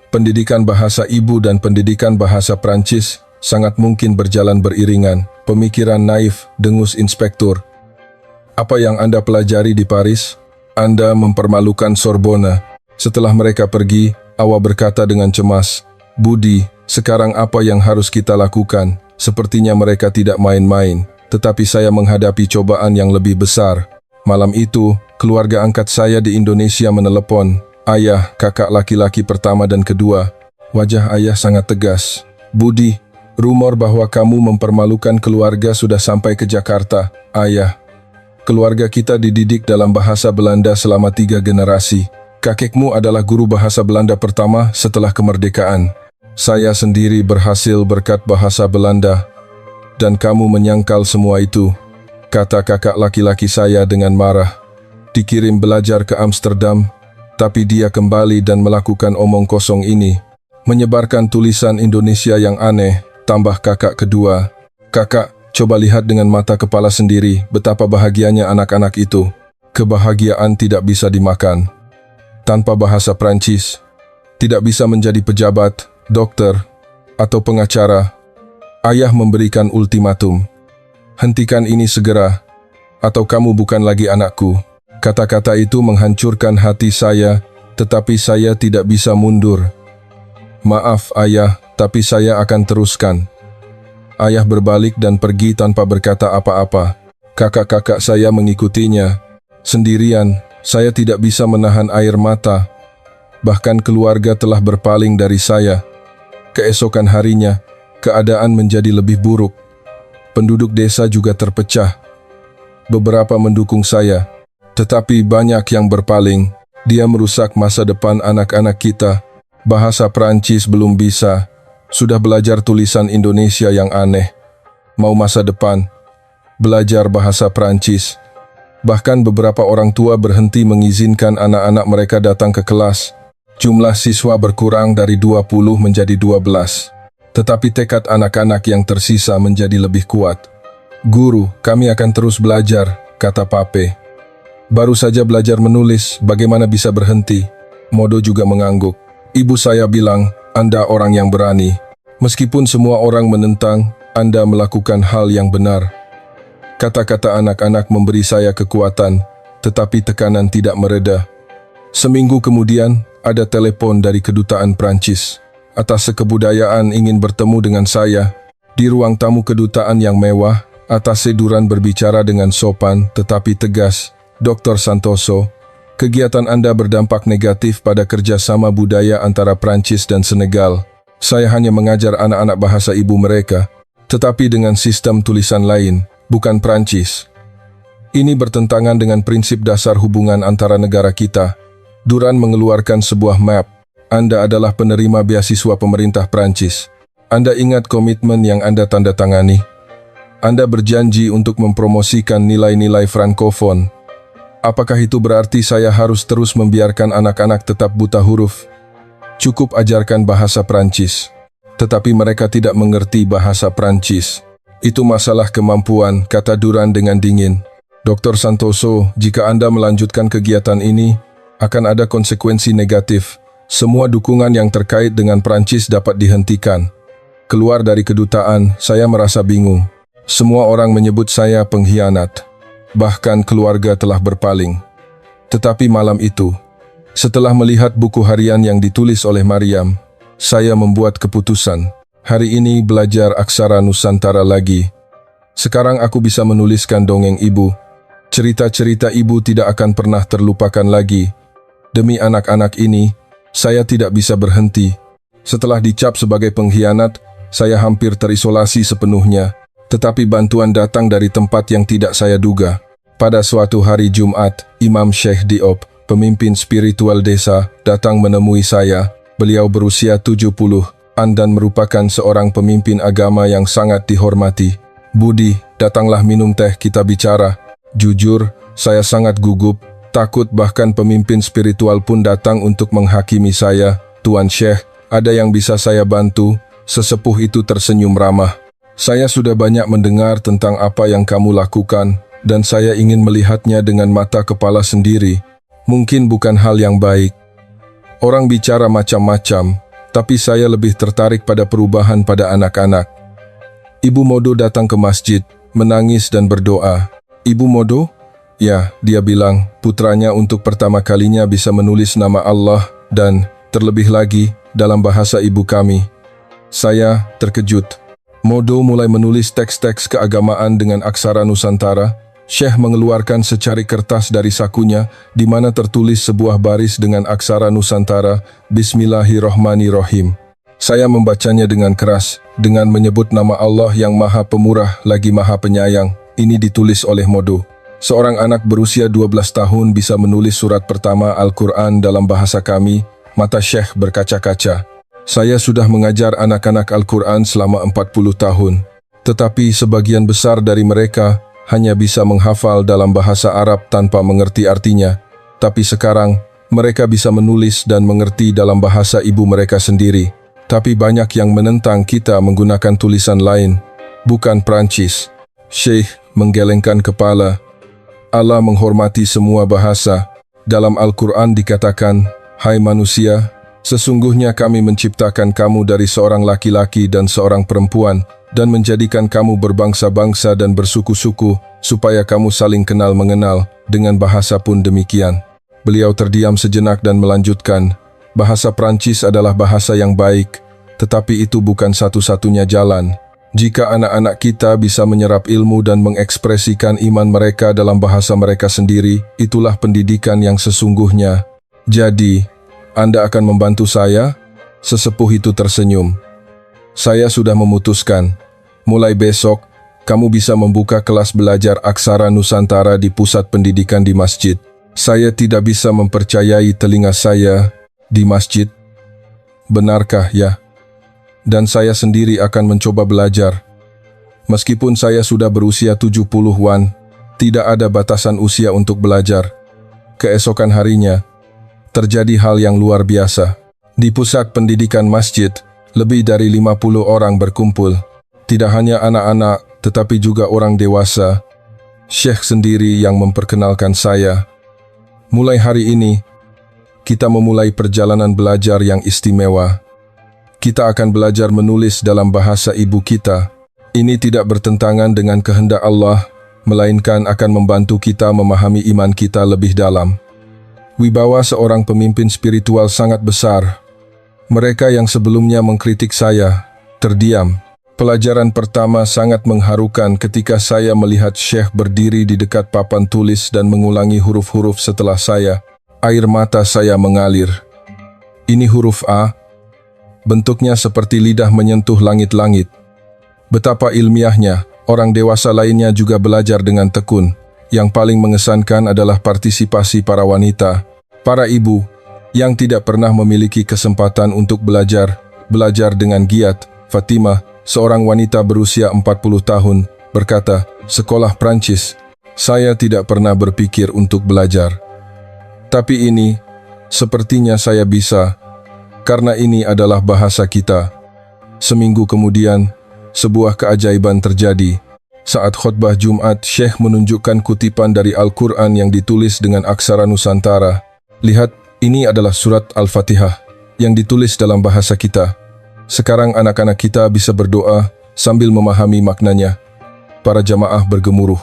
Pendidikan bahasa ibu dan pendidikan bahasa Prancis sangat mungkin berjalan beriringan. Pemikiran naif, dengus inspektur. Apa yang Anda pelajari di Paris? Anda mempermalukan Sorbonne. Setelah mereka pergi, Awa berkata dengan cemas, "Budi, sekarang apa yang harus kita lakukan?" Sepertinya mereka tidak main-main. Tetapi saya menghadapi cobaan yang lebih besar. Malam itu, keluarga angkat saya di Indonesia menelepon. Ayah, kakak laki-laki pertama dan kedua. Wajah ayah sangat tegas. "Budi, rumor bahwa kamu mempermalukan keluarga sudah sampai ke Jakarta." "Ayah, keluarga kita dididik dalam bahasa Belanda selama 3 generasi. Kakekmu adalah guru bahasa Belanda pertama setelah kemerdekaan. Saya sendiri berhasil berkat bahasa Belanda. Dan kamu menyangkal semua itu," kata kakak laki-laki saya dengan marah. "Dikirim belajar ke Amsterdam, tapi dia kembali dan melakukan omong kosong ini. Menyebarkan tulisan Indonesia yang aneh," tambah kakak kedua. "Kakak, coba lihat dengan mata kepala sendiri betapa bahagianya anak-anak itu. Kebahagiaan tidak bisa dimakan. Tanpa bahasa Prancis, tidak bisa menjadi pejabat, dokter, atau pengacara." Ayah memberikan ultimatum. "Hentikan ini segera, atau kamu bukan lagi anakku." Kata-kata itu menghancurkan hati saya, tetapi saya tidak bisa mundur. "Maaf ayah, tapi saya akan teruskan." Ayah berbalik dan pergi tanpa berkata apa-apa. Kakak-kakak saya mengikutinya. Sendirian, saya tidak bisa menahan air mata. Bahkan keluarga telah berpaling dari saya. Keesokan harinya, keadaan menjadi lebih buruk. Penduduk desa juga terpecah. Beberapa mendukung saya, tetapi banyak yang berpaling. Dia merusak masa depan anak-anak kita. Bahasa Prancis belum bisa. Sudah belajar tulisan Indonesia yang aneh. Mau masa depan, belajar bahasa Prancis. Bahkan beberapa orang tua berhenti mengizinkan anak-anak mereka datang ke kelas. Jumlah siswa berkurang dari 20 menjadi 12. Tetapi tekad anak-anak yang tersisa menjadi lebih kuat. "Guru, kami akan terus belajar," kata Pape. "Baru saja belajar menulis, bagaimana bisa berhenti?" Modo juga mengangguk. "Ibu saya bilang, Anda orang yang berani. Meskipun semua orang menentang, Anda melakukan hal yang benar." Kata-kata anak-anak memberi saya kekuatan, tetapi tekanan tidak mereda. Seminggu kemudian, ada telepon dari kedutaan Prancis. Atas kebudayaan ingin bertemu dengan saya. Di ruang tamu kedutaan yang mewah, atas seduran berbicara dengan sopan tetapi tegas. "Dr. Santoso, kegiatan Anda berdampak negatif pada kerjasama budaya antara Prancis dan Senegal. Saya hanya mengajar anak-anak bahasa ibu mereka, tetapi dengan sistem tulisan lain, bukan Prancis. Ini bertentangan dengan prinsip dasar hubungan antara negara kita." Duran mengeluarkan sebuah map. "Anda adalah penerima beasiswa pemerintah Prancis. Anda ingat komitmen yang Anda tanda tangani? Anda berjanji untuk mempromosikan nilai-nilai Frankofon. Apakah itu berarti saya harus terus membiarkan anak-anak tetap buta huruf? Cukup ajarkan bahasa Prancis." Tetapi mereka tidak mengerti bahasa Prancis. "Itu masalah kemampuan," kata Duran dengan dingin. "Dr. Santoso, jika Anda melanjutkan kegiatan ini, akan ada konsekuensi negatif. Semua dukungan yang terkait dengan Prancis dapat dihentikan." Keluar dari kedutaan, saya merasa bingung. Semua orang menyebut saya pengkhianat. Bahkan keluarga telah berpaling. Tetapi malam itu, setelah melihat buku harian yang ditulis oleh Mariam, saya membuat keputusan. Hari ini belajar aksara Nusantara lagi. Sekarang aku bisa menuliskan dongeng ibu. Cerita-cerita ibu tidak akan pernah terlupakan lagi. Demi anak-anak ini, saya tidak bisa berhenti. Setelah dicap sebagai pengkhianat, saya hampir terisolasi sepenuhnya. Tetapi bantuan datang dari tempat yang tidak saya duga. Pada suatu hari Jumat, Imam Syekh Diop, pemimpin spiritual desa, datang menemui saya. Beliau berusia 70-an dan merupakan seorang pemimpin agama yang sangat dihormati. "Budi, datanglah minum teh, kita bicara." Jujur, saya sangat gugup, takut, bahkan pemimpin spiritual pun datang untuk menghakimi saya. "Tuan Syekh, ada yang bisa saya bantu?" Sesepuh itu tersenyum ramah. "Saya sudah banyak mendengar tentang apa yang kamu lakukan, dan saya ingin melihatnya dengan mata kepala sendiri. Mungkin bukan hal yang baik. Orang bicara macam-macam, tapi saya lebih tertarik pada perubahan pada anak-anak." Ibu Modo datang ke masjid, menangis dan berdoa. "Ibu Modo?" "Ya," dia bilang, putranya untuk pertama kalinya bisa menulis nama Allah dan, terlebih lagi, dalam bahasa ibu kami. Saya terkejut. Modo mulai menulis teks-teks keagamaan dengan aksara Nusantara. Syekh mengeluarkan secari kertas dari sakunya, di mana tertulis sebuah baris dengan aksara Nusantara, "Bismillahirrohmanirrohim." Saya membacanya dengan keras, dengan menyebut nama Allah yang Maha Pemurah lagi Maha Penyayang. Ini ditulis oleh Modo. Seorang anak berusia 12 tahun bisa menulis surat pertama Al-Quran dalam bahasa kami. Mata Syekh berkaca-kaca. "Saya sudah mengajar anak-anak Al-Quran selama 40 tahun. Tetapi sebagian besar dari mereka hanya bisa menghafal dalam bahasa Arab tanpa mengerti artinya. Tapi sekarang, mereka bisa menulis dan mengerti dalam bahasa ibu mereka sendiri. Tapi banyak yang menentang kita menggunakan tulisan lain, bukan Prancis." Syekh menggelengkan kepala. "Allah menghormati semua bahasa. Dalam Al-Quran dikatakan, 'Hai manusia, sesungguhnya kami menciptakan kamu dari seorang laki-laki dan seorang perempuan, dan menjadikan kamu berbangsa-bangsa dan bersuku-suku, supaya kamu saling kenal mengenal, dengan bahasa pun demikian.'" Beliau terdiam sejenak dan melanjutkan, "Bahasa Prancis adalah bahasa yang baik, tetapi itu bukan satu-satunya jalan. Jika anak-anak kita bisa menyerap ilmu dan mengekspresikan iman mereka dalam bahasa mereka sendiri, itulah pendidikan yang sesungguhnya. Jadi, Anda akan membantu saya?" Sesepuh itu tersenyum. "Saya sudah memutuskan. Mulai besok, kamu bisa membuka kelas belajar aksara Nusantara di pusat pendidikan di masjid." Saya tidak bisa mempercayai telinga saya. "Di masjid? Benarkah ya? Dan saya sendiri akan mencoba belajar. Meskipun saya sudah berusia 70-an, tidak ada batasan usia untuk belajar." Keesokan harinya, terjadi hal yang luar biasa. Di pusat pendidikan masjid, lebih dari 50 orang berkumpul. Tidak hanya anak-anak, tetapi juga orang dewasa. Syekh sendiri yang memperkenalkan saya. "Mulai hari ini, kita memulai perjalanan belajar yang istimewa. Kita akan belajar menulis dalam bahasa ibu kita. Ini tidak bertentangan dengan kehendak Allah, melainkan akan membantu kita memahami iman kita lebih dalam." Wibawa seorang pemimpin spiritual sangat besar. Mereka yang sebelumnya mengkritik saya, terdiam. Pelajaran pertama sangat mengharukan ketika saya melihat Syekh berdiri di dekat papan tulis dan mengulangi huruf-huruf setelah saya. Air mata saya mengalir. "Ini huruf A. Bentuknya seperti lidah menyentuh langit-langit." Betapa ilmiahnya, orang dewasa lainnya juga belajar dengan tekun. Yang paling mengesankan adalah partisipasi para wanita, para ibu, yang tidak pernah memiliki kesempatan untuk belajar dengan giat. Fatimah, seorang wanita berusia 40 tahun, berkata, "Sekolah Prancis, saya tidak pernah berpikir untuk belajar. Tapi ini, sepertinya saya bisa, karena ini adalah bahasa kita." Seminggu kemudian, sebuah keajaiban terjadi. Saat khutbah Jumat, Syekh menunjukkan kutipan dari Al-Quran yang ditulis dengan aksara Nusantara. "Lihat, ini adalah surat Al-Fatihah yang ditulis dalam bahasa kita. Sekarang anak-anak kita bisa berdoa sambil memahami maknanya." Para jamaah bergemuruh.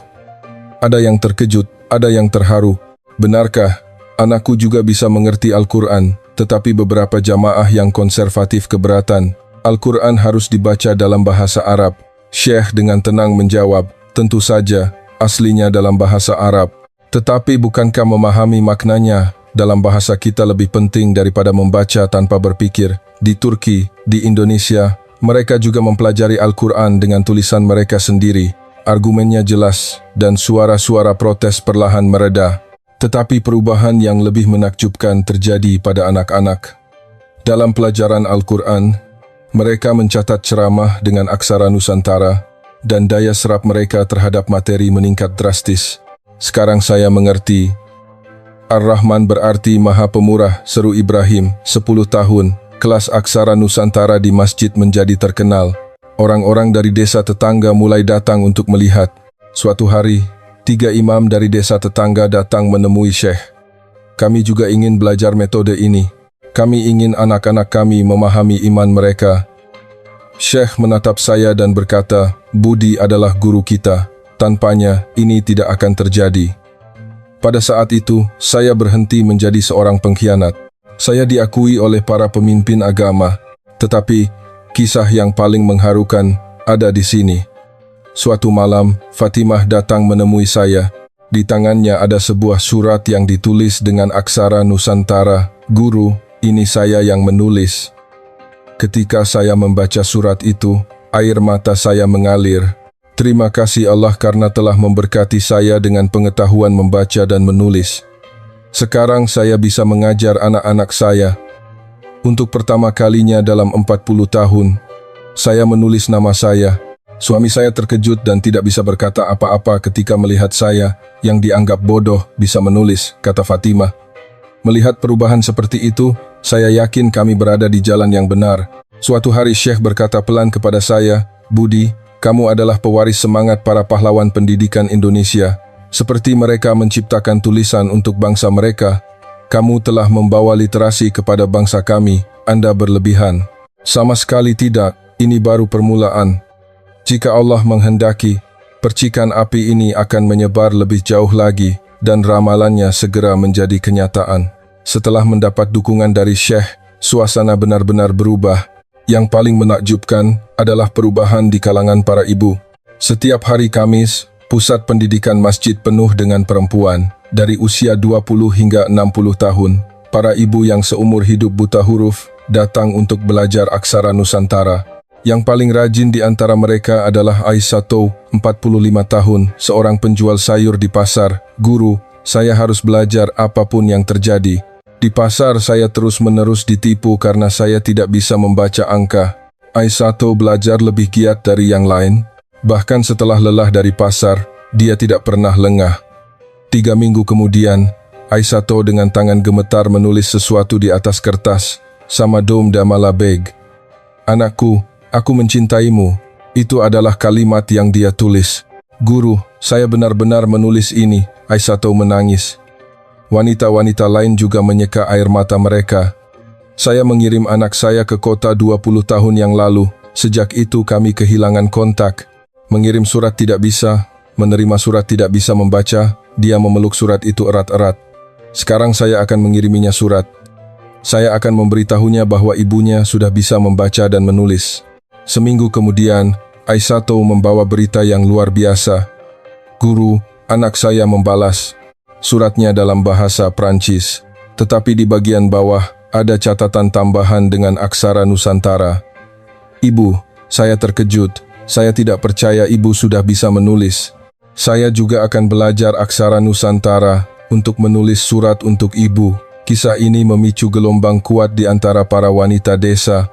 Ada yang terkejut, ada yang terharu. "Benarkah anakku juga bisa mengerti Al-Quran?" Tetapi beberapa jamaah yang konservatif keberatan. "Al-Quran harus dibaca dalam bahasa Arab." Syekh dengan tenang menjawab, "Tentu saja, aslinya dalam bahasa Arab. Tetapi bukankah memahami maknanya dalam bahasa kita lebih penting daripada membaca tanpa berpikir? Di Turki, di Indonesia, Mereka juga mempelajari Al-Quran dengan tulisan mereka sendiri. Argumennya jelas dan suara-suara protes perlahan mereda. Tetapi perubahan yang lebih menakjubkan terjadi pada anak-anak. Dalam pelajaran Al-Quran, mereka mencatat ceramah dengan aksara Nusantara dan daya serap mereka terhadap materi meningkat drastis. Sekarang saya mengerti. Ar-Rahman berarti Maha Pemurah, seru Ibrahim, 10 tahun. Kelas aksara Nusantara di masjid menjadi terkenal. Orang-orang dari desa tetangga mulai datang untuk melihat. Suatu hari, 3 imam dari desa tetangga datang menemui Syekh. Kami juga ingin belajar metode ini. Kami ingin anak-anak kami memahami iman mereka. Syekh menatap saya dan berkata, Budi adalah guru kita. Tanpanya, ini tidak akan terjadi. Pada saat itu, saya berhenti menjadi seorang pengkhianat. Saya diakui oleh para pemimpin agama, tetapi kisah yang paling mengharukan ada di sini. Suatu malam, Fatimah datang menemui saya. Di tangannya ada sebuah surat yang ditulis dengan aksara Nusantara. Guru, ini saya yang menulis. Ketika saya membaca surat itu, air mata saya mengalir. Terima kasih Allah karena telah memberkati saya dengan pengetahuan membaca dan menulis. Sekarang saya bisa mengajar anak-anak saya. Untuk pertama kalinya dalam 40 tahun, saya menulis nama saya. Suami saya terkejut dan tidak bisa berkata apa-apa ketika melihat saya yang dianggap bodoh bisa menulis, kata Fatimah. Melihat perubahan seperti itu, saya yakin kami berada di jalan yang benar. Suatu hari Syekh berkata pelan kepada saya, Budi, kamu adalah pewaris semangat para pahlawan pendidikan Indonesia. Seperti mereka menciptakan tulisan untuk bangsa mereka, kamu telah membawa literasi kepada bangsa kami. Anda berlebihan. Sama sekali tidak, ini baru permulaan. Jika Allah menghendaki, percikan api ini akan menyebar lebih jauh lagi dan ramalannya segera menjadi kenyataan. Setelah mendapat dukungan dari Syekh, suasana benar-benar berubah. Yang paling menakjubkan adalah perubahan di kalangan para ibu. Setiap hari Kamis, pusat pendidikan masjid penuh dengan perempuan, dari usia 20 hingga 60 tahun. Para ibu yang seumur hidup buta huruf, datang untuk belajar aksara Nusantara. Yang paling rajin di antara mereka adalah Aisyah, 45 tahun, seorang penjual sayur di pasar. Guru, saya harus belajar apapun yang terjadi. Di pasar saya terus-menerus ditipu karena saya tidak bisa membaca angka. Aisyah belajar lebih giat dari yang lain. Bahkan setelah lelah dari pasar, dia tidak pernah lengah. 3 minggu kemudian, Aisyah dengan tangan gemetar menulis sesuatu di atas kertas, sama dom damala beg. Anakku, aku mencintaimu. Itu adalah kalimat yang dia tulis. Guru, saya benar-benar menulis ini. Aisyah menangis. Wanita-wanita lain juga menyeka air mata mereka. Saya mengirim anak saya ke kota 20 tahun yang lalu. Sejak itu kami kehilangan kontak. Mengirim surat tidak bisa, menerima surat tidak bisa membaca, dia memeluk surat itu erat-erat. Sekarang saya akan mengiriminya surat. Saya akan memberitahunya bahwa ibunya sudah bisa membaca dan menulis. Seminggu kemudian, Aisyah membawa berita yang luar biasa. Guru, anak saya membalas. Suratnya dalam bahasa Prancis, tetapi di bagian bawah ada catatan tambahan dengan aksara Nusantara. Ibu, saya terkejut. Saya tidak percaya ibu sudah bisa menulis. Saya juga akan belajar aksara Nusantara untuk menulis surat untuk ibu. Kisah ini memicu gelombang kuat di antara para wanita desa.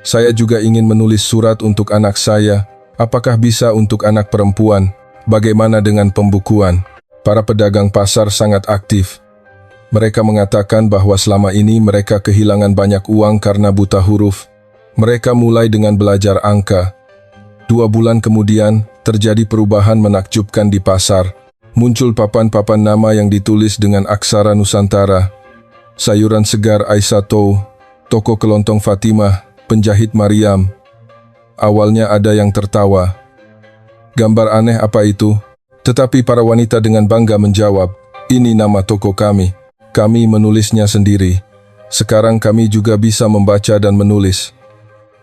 Saya juga ingin menulis surat untuk anak saya. Apakah bisa untuk anak perempuan? Bagaimana dengan pembukuan? Para pedagang pasar sangat aktif. Mereka mengatakan bahwa selama ini mereka kehilangan banyak uang karena buta huruf. Mereka mulai dengan belajar angka. 2 bulan kemudian, terjadi perubahan menakjubkan di pasar. Muncul papan-papan nama yang ditulis dengan aksara Nusantara. Sayuran segar Aisyah, toko kelontong Fatimah, penjahit Maryam. Awalnya ada yang tertawa. Gambar aneh apa itu? Tetapi para wanita dengan bangga menjawab, ini nama toko kami. Kami menulisnya sendiri. Sekarang kami juga bisa membaca dan menulis.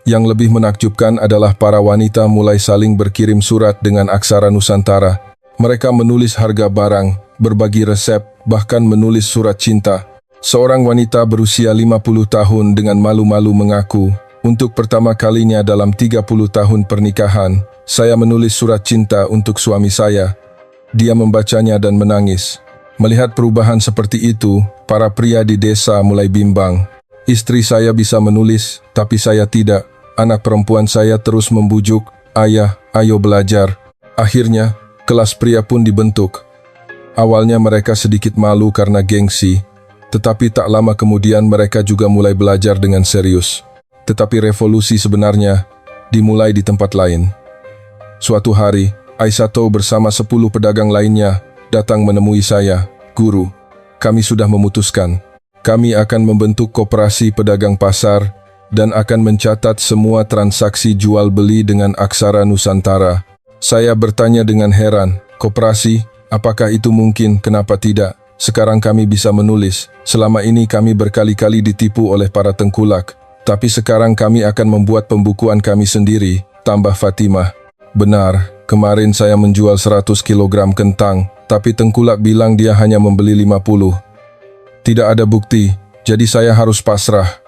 Yang lebih menakjubkan adalah para wanita mulai saling berkirim surat dengan aksara Nusantara. Mereka menulis harga barang, berbagi resep, bahkan menulis surat cinta. Seorang wanita berusia 50 tahun dengan malu-malu mengaku, Untuk pertama kalinya dalam 30 tahun pernikahan, saya menulis surat cinta untuk suami saya. Dia membacanya dan menangis. Melihat perubahan seperti itu, para pria di desa mulai bimbang. Istri saya bisa menulis, tapi saya tidak. Anak perempuan saya terus membujuk, "Ayah, ayo belajar." Akhirnya, kelas pria pun dibentuk. Awalnya mereka sedikit malu karena gengsi, tetapi tak lama kemudian mereka juga mulai belajar dengan serius. Tetapi revolusi sebenarnya dimulai di tempat lain. Suatu hari, Aisato bersama 10 pedagang lainnya datang menemui saya. "Guru, kami sudah memutuskan. Kami akan membentuk koperasi pedagang pasar dan akan mencatat semua transaksi jual beli dengan aksara Nusantara." Saya bertanya dengan heran, "Koperasi? Apakah itu mungkin? Kenapa tidak? Sekarang kami bisa menulis. Selama ini kami berkali-kali ditipu oleh para tengkulak. Tapi sekarang kami akan membuat pembukuan kami sendiri," tambah Fatimah. "Benar, kemarin saya menjual 100 kg kentang, tapi tengkulak bilang dia hanya membeli 50. Tidak ada bukti, jadi saya harus pasrah."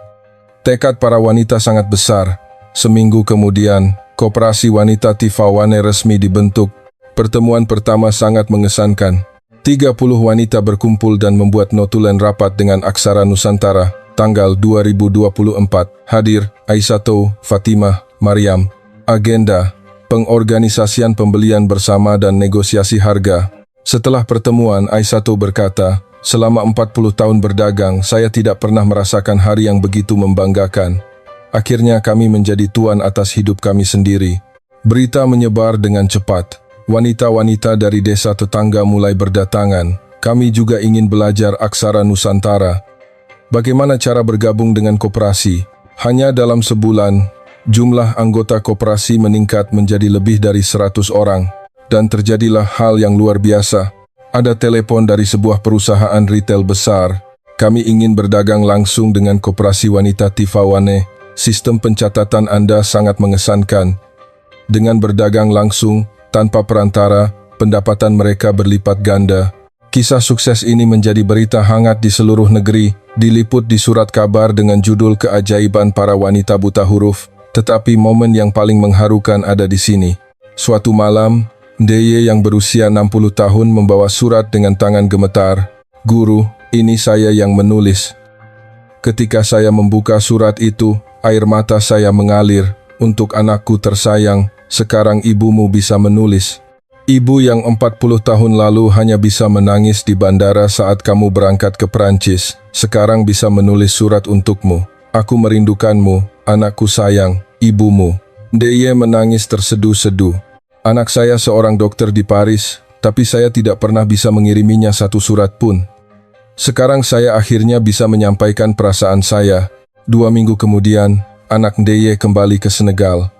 Tekad para wanita sangat besar. Seminggu kemudian, Koperasi Wanita Tifawane resmi dibentuk. Pertemuan pertama sangat mengesankan. 30 wanita berkumpul dan membuat notulen rapat dengan aksara Nusantara. Tanggal 2024. Hadir, Aisato, Fatimah, Maryam. Agenda, pengorganisasian pembelian bersama dan negosiasi harga. Setelah pertemuan, Aisato berkata, "Selama 40 tahun berdagang, saya tidak pernah merasakan hari yang begitu membanggakan. Akhirnya kami menjadi tuan atas hidup kami sendiri." Berita menyebar dengan cepat. Wanita-wanita dari desa tetangga mulai berdatangan. "Kami juga ingin belajar aksara Nusantara. Bagaimana cara bergabung dengan koperasi?" Hanya dalam sebulan, jumlah anggota koperasi meningkat menjadi lebih dari 100 orang. Dan terjadilah hal yang luar biasa. Ada telepon dari sebuah perusahaan retail besar. "Kami ingin berdagang langsung dengan Koperasi Wanita Tifawane. Sistem pencatatan Anda sangat mengesankan. Dengan berdagang langsung, tanpa perantara, pendapatan mereka berlipat ganda." Kisah sukses ini menjadi berita hangat di seluruh negeri, diliput di surat kabar dengan judul "Keajaiban Para Wanita Buta Huruf." Tetapi momen yang paling mengharukan ada di sini. Suatu malam, Ndeye yang berusia 60 tahun membawa surat dengan tangan gemetar. "Guru, ini saya yang menulis." Ketika saya membuka surat itu, air mata saya mengalir. "Untuk anakku tersayang, sekarang ibumu bisa menulis. Ibu yang 40 tahun lalu hanya bisa menangis di bandara saat kamu berangkat ke Perancis, sekarang bisa menulis surat untukmu. Aku merindukanmu, anakku sayang, ibumu." Ndeye menangis terseduh-seduh. "Anak saya seorang dokter di Paris, tapi saya tidak pernah bisa mengiriminya satu surat pun. Sekarang saya akhirnya bisa menyampaikan perasaan saya." 2 minggu kemudian, anak Ndeye kembali ke Senegal.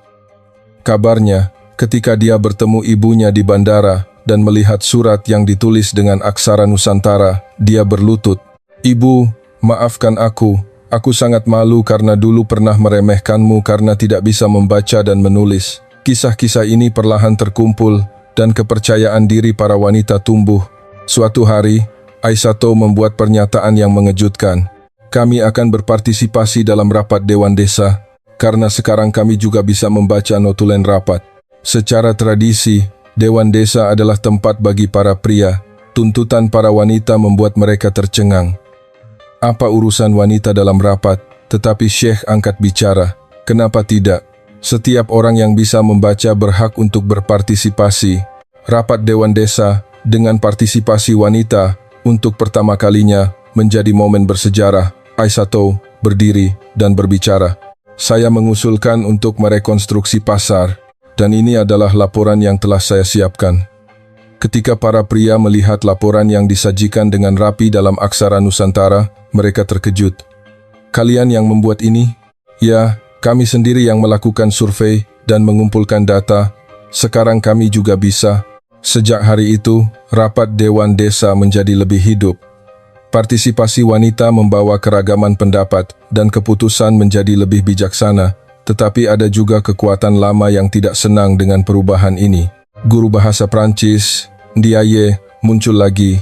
Kabarnya, ketika dia bertemu ibunya di bandara dan melihat surat yang ditulis dengan aksara Nusantara, dia berlutut, "Ibu, maafkan aku. Aku sangat malu karena dulu pernah meremehkanmu karena tidak bisa membaca dan menulis." Kisah-kisah ini perlahan terkumpul dan kepercayaan diri para wanita tumbuh. Suatu hari, Aisato membuat pernyataan yang mengejutkan. "Kami akan berpartisipasi dalam rapat Dewan Desa, karena sekarang kami juga bisa membaca notulen rapat. Secara tradisi, Dewan Desa adalah tempat bagi para pria. Tuntutan para wanita membuat mereka tercengang. Apa urusan wanita dalam rapat? Tetapi Syekh angkat bicara. Kenapa tidak? Setiap orang yang bisa membaca berhak untuk berpartisipasi. Rapat Dewan Desa dengan partisipasi wanita untuk pertama kalinya menjadi momen bersejarah. Aisato berdiri dan berbicara. "Saya mengusulkan untuk merekonstruksi pasar. Dan ini adalah laporan yang telah saya siapkan." Ketika para pria melihat laporan yang disajikan dengan rapi dalam aksara Nusantara, mereka terkejut. "Kalian yang membuat ini?" "Ya, kami sendiri yang melakukan survei dan mengumpulkan data. Sekarang kami juga bisa." Sejak hari itu, rapat Dewan Desa menjadi lebih hidup. Partisipasi wanita membawa keragaman pendapat dan keputusan menjadi lebih bijaksana. Tetapi ada juga kekuatan lama yang tidak senang dengan perubahan ini. Guru bahasa Prancis, Ndiaye, muncul lagi.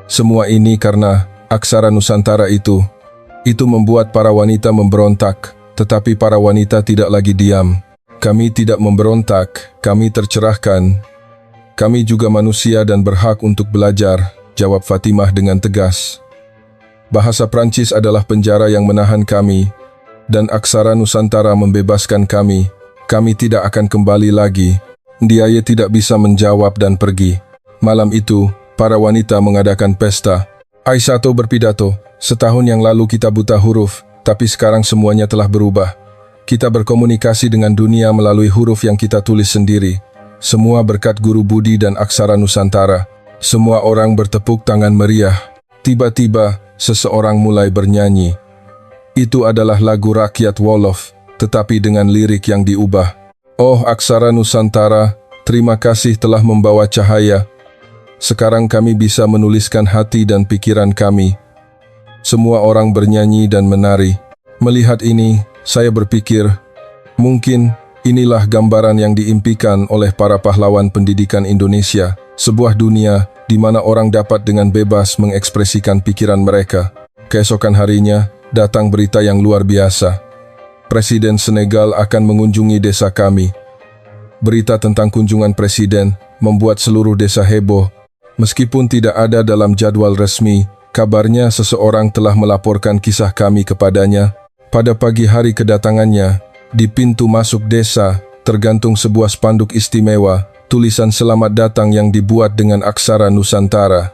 Semua ini karena aksara Nusantara itu. Itu membuat para wanita memberontak. tetapi para wanita tidak lagi diam. Kami tidak memberontak, kami tercerahkan. Kami juga manusia dan berhak untuk belajar, jawab Fatimah dengan tegas. Bahasa Prancis adalah penjara yang menahan kami, dan aksara Nusantara membebaskan kami. Kami tidak akan kembali lagi. Diaye tidak bisa menjawab dan pergi. Malam itu, para wanita mengadakan pesta. Aisato berpidato, "Setahun yang lalu kita buta huruf, tapi sekarang semuanya telah berubah. Kita berkomunikasi dengan dunia melalui huruf yang kita tulis sendiri. Semua berkat guru budi dan aksara Nusantara." Semua orang bertepuk tangan meriah. Tiba-tiba, seseorang mulai bernyanyi. Itu adalah lagu rakyat Wolof, tetapi dengan lirik yang diubah. "Oh aksara Nusantara, terima kasih telah membawa cahaya. Sekarang kami bisa menuliskan hati dan pikiran kami." Semua orang bernyanyi dan menari. Melihat ini, saya berpikir, mungkin inilah gambaran yang diimpikan oleh para pahlawan pendidikan Indonesia, sebuah dunia di mana orang dapat dengan bebas mengekspresikan pikiran mereka. Keesokan harinya, datang berita yang luar biasa. Presiden Senegal akan mengunjungi desa kami. Berita tentang kunjungan presiden membuat seluruh desa heboh. Meskipun tidak ada dalam jadwal resmi, kabarnya seseorang telah melaporkan kisah kami kepadanya. Pada pagi hari kedatangannya, di pintu masuk desa, tergantung sebuah spanduk istimewa, tulisan "Selamat datang" yang dibuat dengan aksara Nusantara.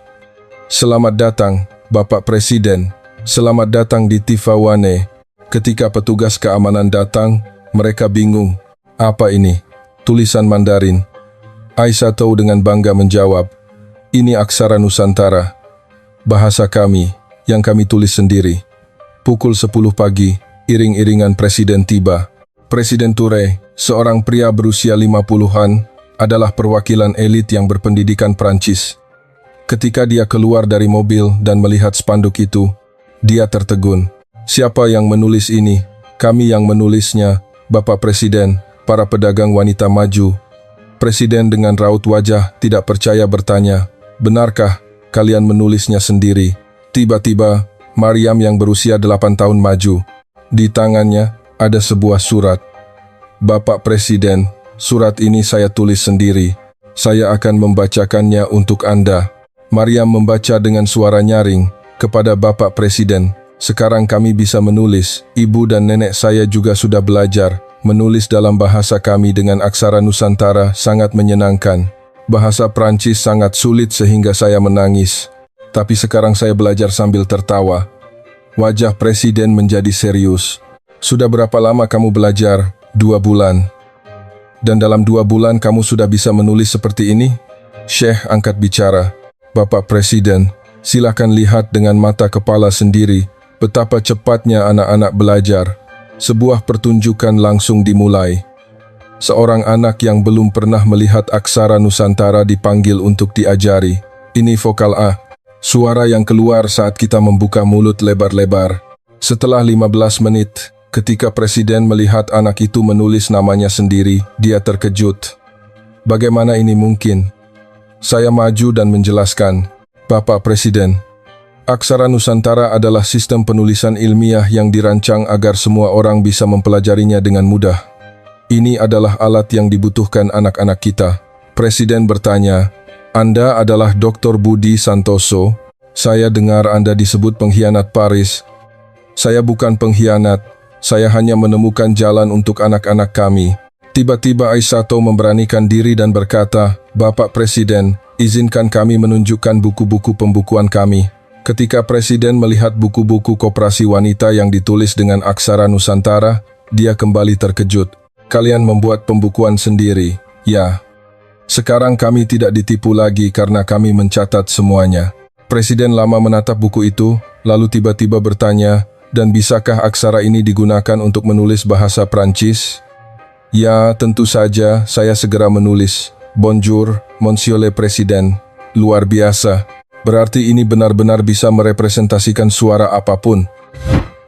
"Selamat datang, Bapak Presiden. Selamat datang di Tivawane." Ketika petugas keamanan datang, mereka bingung. Apa ini? Tulisan Mandarin. Aisato dengan bangga menjawab, "Ini aksara Nusantara. Bahasa kami, yang kami tulis sendiri." Pukul 10 pagi, iring-iringan presiden tiba. Presiden Touré, seorang pria berusia 50-an, adalah perwakilan elit yang berpendidikan Prancis. Ketika dia keluar dari mobil dan melihat spanduk itu, dia tertegun. "Siapa yang menulis ini?" "Kami yang menulisnya, Bapak Presiden," para pedagang wanita maju. Presiden dengan raut wajah tidak percaya bertanya, "Benarkah kalian menulisnya sendiri?" Tiba-tiba, Mariam yang berusia 8 tahun maju. Di tangannya ada sebuah surat. "Bapak Presiden, surat ini saya tulis sendiri. Saya akan membacakannya untuk Anda." Mariam membaca dengan suara nyaring, "Kepada Bapak Presiden, sekarang kami bisa menulis. Ibu dan nenek saya juga sudah belajar. Menulis dalam bahasa kami dengan aksara Nusantara sangat menyenangkan. Bahasa Prancis sangat sulit sehingga saya menangis. Tapi sekarang saya belajar sambil tertawa." Wajah presiden menjadi serius. "Sudah berapa lama kamu belajar?" 2 bulan. "Dan dalam 2 bulan kamu sudah bisa menulis seperti ini?" Syekh angkat bicara. "Bapak Presiden, silakan lihat dengan mata kepala sendiri betapa cepatnya anak-anak belajar." Sebuah pertunjukan langsung dimulai. Seorang anak yang belum pernah melihat aksara Nusantara dipanggil untuk diajari. "Ini vokal A." Suara yang keluar saat kita membuka mulut lebar-lebar. Setelah 15 menit, ketika presiden melihat anak itu menulis namanya sendiri, dia terkejut. "Bagaimana ini mungkin?" Saya maju dan menjelaskan, "Bapak Presiden, aksara Nusantara adalah sistem penulisan ilmiah yang dirancang agar semua orang bisa mempelajarinya dengan mudah. Ini adalah alat yang dibutuhkan anak-anak kita." Presiden bertanya, "Anda adalah Dr. Budi Santoso. Saya dengar Anda disebut pengkhianat Paris." "Saya bukan pengkhianat. Saya hanya menemukan jalan untuk anak-anak kami." Tiba-tiba Aisato memberanikan diri dan berkata, "Bapak Presiden, izinkan kami menunjukkan buku-buku pembukuan kami." Ketika presiden melihat buku-buku koperasi wanita yang ditulis dengan aksara Nusantara, dia kembali terkejut. "Kalian membuat pembukuan sendiri?" "Ya. Sekarang kami tidak ditipu lagi karena kami mencatat semuanya." Presiden lama menatap buku itu, lalu tiba-tiba bertanya, "Dan bisakah aksara ini digunakan untuk menulis bahasa Prancis?" "Ya, tentu saja." Saya segera menulis, "Bonjour, Monsieur le Président." Luar biasa. Berarti ini benar-benar bisa merepresentasikan suara apapun.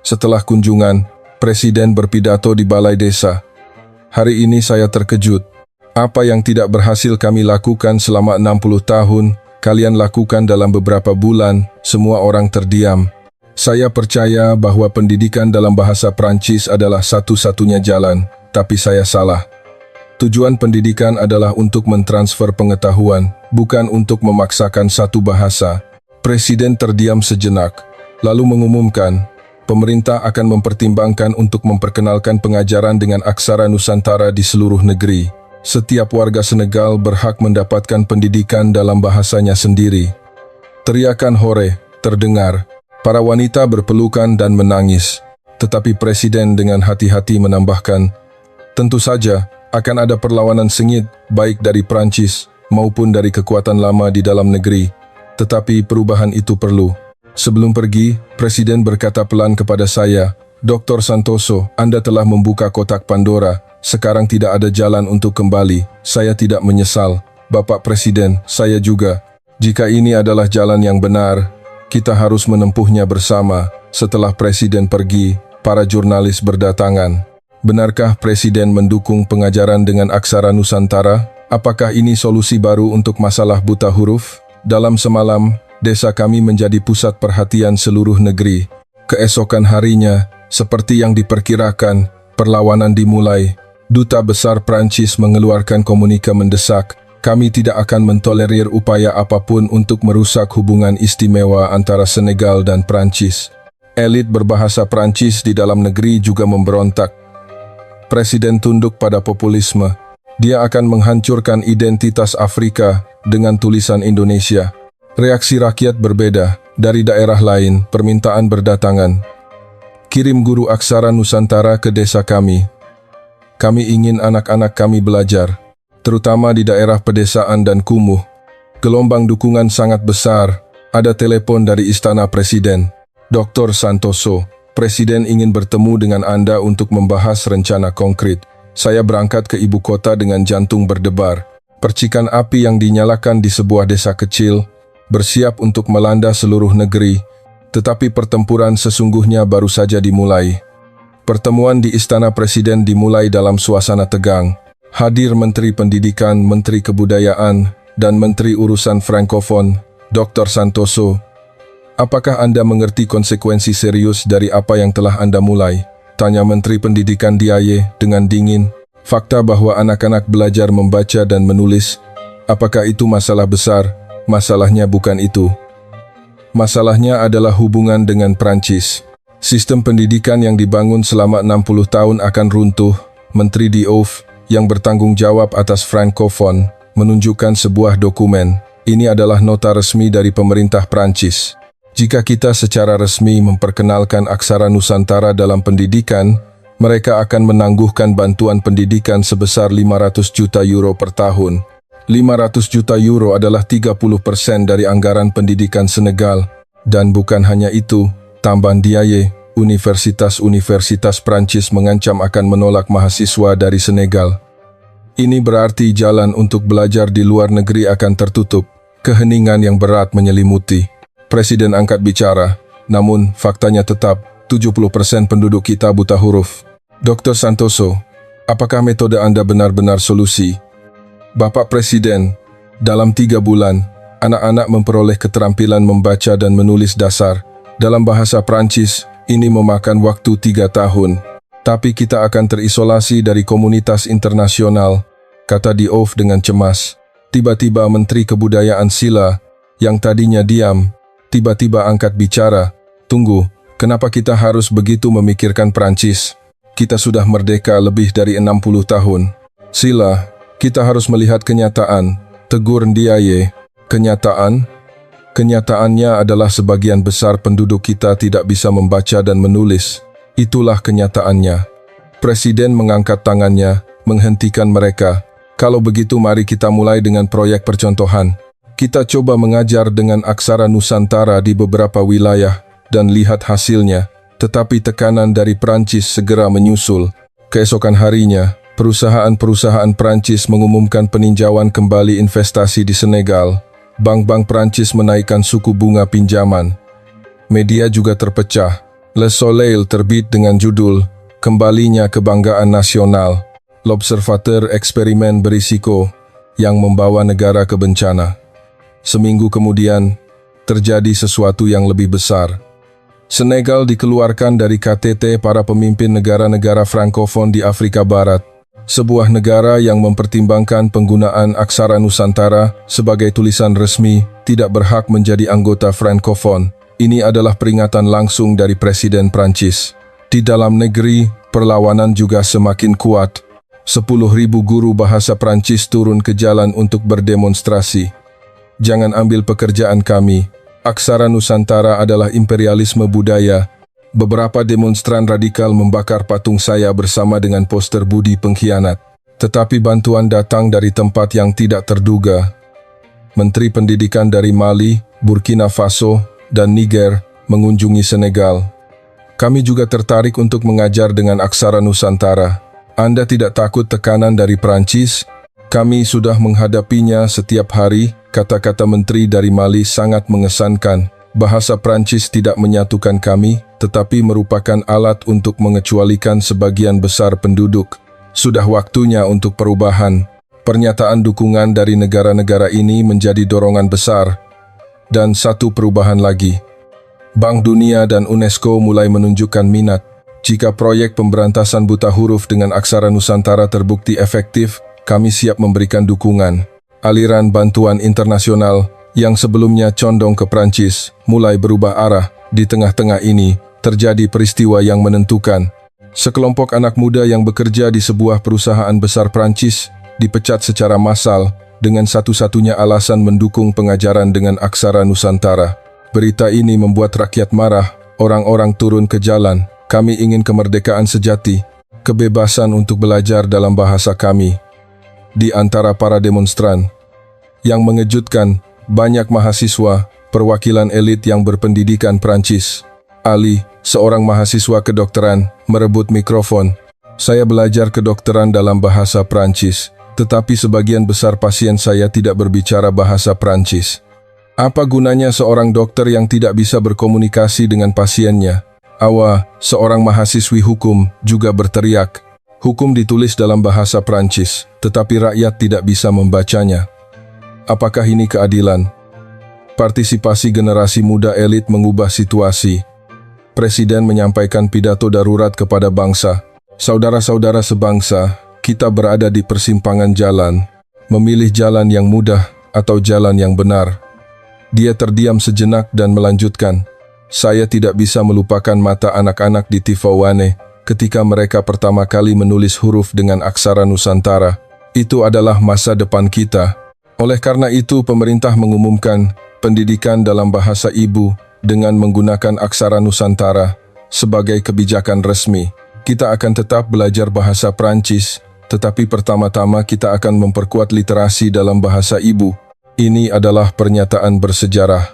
Setelah kunjungan, Presiden berpidato di balai desa. "Hari ini saya terkejut. Apa yang tidak berhasil kami lakukan selama 60 tahun, kalian lakukan dalam beberapa bulan." Semua orang terdiam. Saya percaya bahwa pendidikan dalam bahasa Prancis adalah satu-satunya jalan, tapi saya salah. Tujuan pendidikan adalah untuk mentransfer pengetahuan, bukan untuk memaksakan satu bahasa. Presiden terdiam sejenak, lalu mengumumkan, pemerintah akan mempertimbangkan untuk memperkenalkan pengajaran dengan aksara Nusantara di seluruh negeri. Setiap warga Senegal berhak mendapatkan pendidikan dalam bahasanya sendiri. Teriakan hore terdengar. Para wanita berpelukan dan menangis. Tetapi Presiden dengan hati-hati menambahkan, tentu saja akan ada perlawanan sengit baik dari Prancis maupun dari kekuatan lama di dalam negeri. Tetapi perubahan itu perlu. Sebelum pergi, Presiden berkata pelan kepada saya, Dr. Santoso, Anda telah membuka kotak Pandora. Sekarang tidak ada jalan untuk kembali. Saya tidak menyesal. Bapak Presiden, saya juga. Jika ini adalah jalan yang benar, kita harus menempuhnya bersama. Setelah Presiden pergi, para jurnalis berdatangan. Benarkah Presiden mendukung pengajaran dengan aksara Nusantara? Apakah ini solusi baru untuk masalah buta huruf? Dalam semalam, desa kami menjadi pusat perhatian seluruh negeri. Keesokan harinya, seperti yang diperkirakan, perlawanan dimulai. Duta Besar Prancis mengeluarkan komunika mendesak, kami tidak akan mentolerir upaya apapun untuk merusak hubungan istimewa antara Senegal dan Prancis. Elit berbahasa Prancis di dalam negeri juga memberontak. Presiden tunduk pada populisme. Dia akan menghancurkan identitas Afrika dengan tulisan Indonesia. Reaksi rakyat berbeda. Dari daerah lain, permintaan berdatangan. Kirim guru aksara Nusantara ke desa kami. Kami ingin anak-anak kami belajar, terutama di daerah pedesaan dan kumuh. Gelombang dukungan sangat besar. Ada telepon dari Istana Presiden. Dr. Santoso, Presiden ingin bertemu dengan Anda untuk membahas rencana konkret. Saya berangkat ke ibu kota dengan jantung berdebar. Percikan api yang dinyalakan di sebuah desa kecil, bersiap untuk melanda seluruh negeri. Tetapi pertempuran sesungguhnya baru saja dimulai. Pertemuan di Istana Presiden dimulai dalam suasana tegang. Hadir Menteri Pendidikan, Menteri Kebudayaan, dan Menteri Urusan Frankofon, Dr. Santoso. Apakah Anda mengerti konsekuensi serius dari apa yang telah Anda mulai? Tanya Menteri Pendidikan Diaye dengan dingin. Fakta bahwa anak-anak belajar membaca dan menulis, apakah itu masalah besar? Masalahnya bukan itu. Masalahnya adalah hubungan dengan Prancis. Sistem pendidikan yang dibangun selama 60 tahun akan runtuh. Menteri Diouf, yang bertanggung jawab atas Frankofon, menunjukkan sebuah dokumen. Ini adalah nota resmi dari pemerintah Prancis. Jika kita secara resmi memperkenalkan aksara Nusantara dalam pendidikan, mereka akan menangguhkan bantuan pendidikan sebesar 500 juta euro per tahun. 500 juta euro adalah 30% dari anggaran pendidikan Senegal. Dan bukan hanya itu, tambah Diaye, universitas-universitas Prancis mengancam akan menolak mahasiswa dari Senegal. Ini berarti jalan untuk belajar di luar negeri akan tertutup. Keheningan yang berat menyelimuti. Presiden angkat bicara, namun faktanya tetap 70% penduduk kita buta huruf. Dr. Santoso, apakah metode Anda benar-benar solusi? Bapak Presiden, dalam 3 bulan, anak-anak memperoleh keterampilan membaca dan menulis dasar. Dalam bahasa Prancis, ini memakan waktu 3 tahun. Tapi kita akan terisolasi dari komunitas internasional, kata Diouf dengan cemas. Tiba-tiba Menteri Kebudayaan Sila, yang tadinya diam, tiba-tiba angkat bicara. Tunggu, kenapa kita harus begitu memikirkan Prancis? Kita sudah merdeka lebih dari 60 tahun. Sila, kita harus melihat kenyataan, tegur Ndiaye. Kenyataan? Kenyataannya adalah sebagian besar penduduk kita tidak bisa membaca dan menulis. Itulah kenyataannya. Presiden mengangkat tangannya, menghentikan mereka. Kalau begitu mari kita mulai dengan proyek percontohan. Kita coba mengajar dengan aksara Nusantara di beberapa wilayah dan lihat hasilnya. Tetapi tekanan dari Prancis segera menyusul. Keesokan harinya, perusahaan-perusahaan Prancis mengumumkan peninjauan kembali investasi di Senegal. Bank-bank Prancis menaikkan suku bunga pinjaman. Media juga terpecah. Le Soleil terbit dengan judul Kembalinya Kebanggaan Nasional. L'Observateur eksperimen berisiko yang membawa negara ke bencana. Seminggu kemudian, terjadi sesuatu yang lebih besar. Senegal dikeluarkan dari KTT para pemimpin negara-negara Frankofon di Afrika Barat, sebuah negara yang mempertimbangkan penggunaan aksara Nusantara sebagai tulisan resmi tidak berhak menjadi anggota Frankofon. Ini adalah peringatan langsung dari Presiden Prancis. Di dalam negeri, perlawanan juga semakin kuat. 10.000 guru bahasa Prancis turun ke jalan untuk berdemonstrasi. Jangan ambil pekerjaan kami. Aksara Nusantara adalah imperialisme budaya. Beberapa demonstran radikal membakar patung saya bersama dengan poster Budi Pengkhianat. Tetapi bantuan datang dari tempat yang tidak terduga. Menteri Pendidikan dari Mali, Burkina Faso, dan Niger mengunjungi Senegal. Kami juga tertarik untuk mengajar dengan aksara Nusantara. Anda tidak takut tekanan dari Prancis? Kami sudah menghadapinya setiap hari, kata-kata menteri dari Mali sangat mengesankan. Bahasa Prancis tidak menyatukan kami, tetapi merupakan alat untuk mengecualikan sebagian besar penduduk. Sudah waktunya untuk perubahan. Pernyataan dukungan dari negara-negara ini menjadi dorongan besar. Dan satu perubahan lagi. Bank Dunia dan UNESCO mulai menunjukkan minat. Jika proyek pemberantasan buta huruf dengan aksara Nusantara terbukti efektif, kami siap memberikan dukungan. Aliran bantuan internasional yang sebelumnya condong ke Prancis mulai berubah arah. Di tengah-tengah ini, terjadi peristiwa yang menentukan. Sekelompok anak muda yang bekerja di sebuah perusahaan besar Prancis dipecat secara massal dengan satu-satunya alasan mendukung pengajaran dengan aksara Nusantara. Berita ini membuat rakyat marah, orang-orang turun ke jalan. Kami ingin kemerdekaan sejati, kebebasan untuk belajar dalam bahasa kami. Di antara para demonstran, yang mengejutkan, banyak mahasiswa, perwakilan elit yang berpendidikan Prancis. Ali, seorang mahasiswa kedokteran, merebut mikrofon. Saya belajar kedokteran dalam bahasa Prancis, tetapi sebagian besar pasien saya tidak berbicara bahasa Prancis. Apa gunanya seorang dokter yang tidak bisa berkomunikasi dengan pasiennya? Awa, seorang mahasiswi hukum, juga berteriak. Hukum ditulis dalam bahasa Prancis, tetapi rakyat tidak bisa membacanya. Apakah ini keadilan? Partisipasi generasi muda elit mengubah situasi. Presiden menyampaikan pidato darurat kepada bangsa. Saudara-saudara sebangsa, kita berada di persimpangan jalan. Memilih jalan yang mudah atau jalan yang benar. Dia terdiam sejenak dan melanjutkan. Saya tidak bisa melupakan mata anak-anak di Tivaouane ketika mereka pertama kali menulis huruf dengan aksara Nusantara. Itu adalah masa depan kita. Oleh karena itu, pemerintah mengumumkan pendidikan dalam bahasa ibu dengan menggunakan aksara Nusantara sebagai kebijakan resmi. Kita akan tetap belajar bahasa Prancis, tetapi pertama-tama kita akan memperkuat literasi dalam bahasa ibu. Ini adalah pernyataan bersejarah.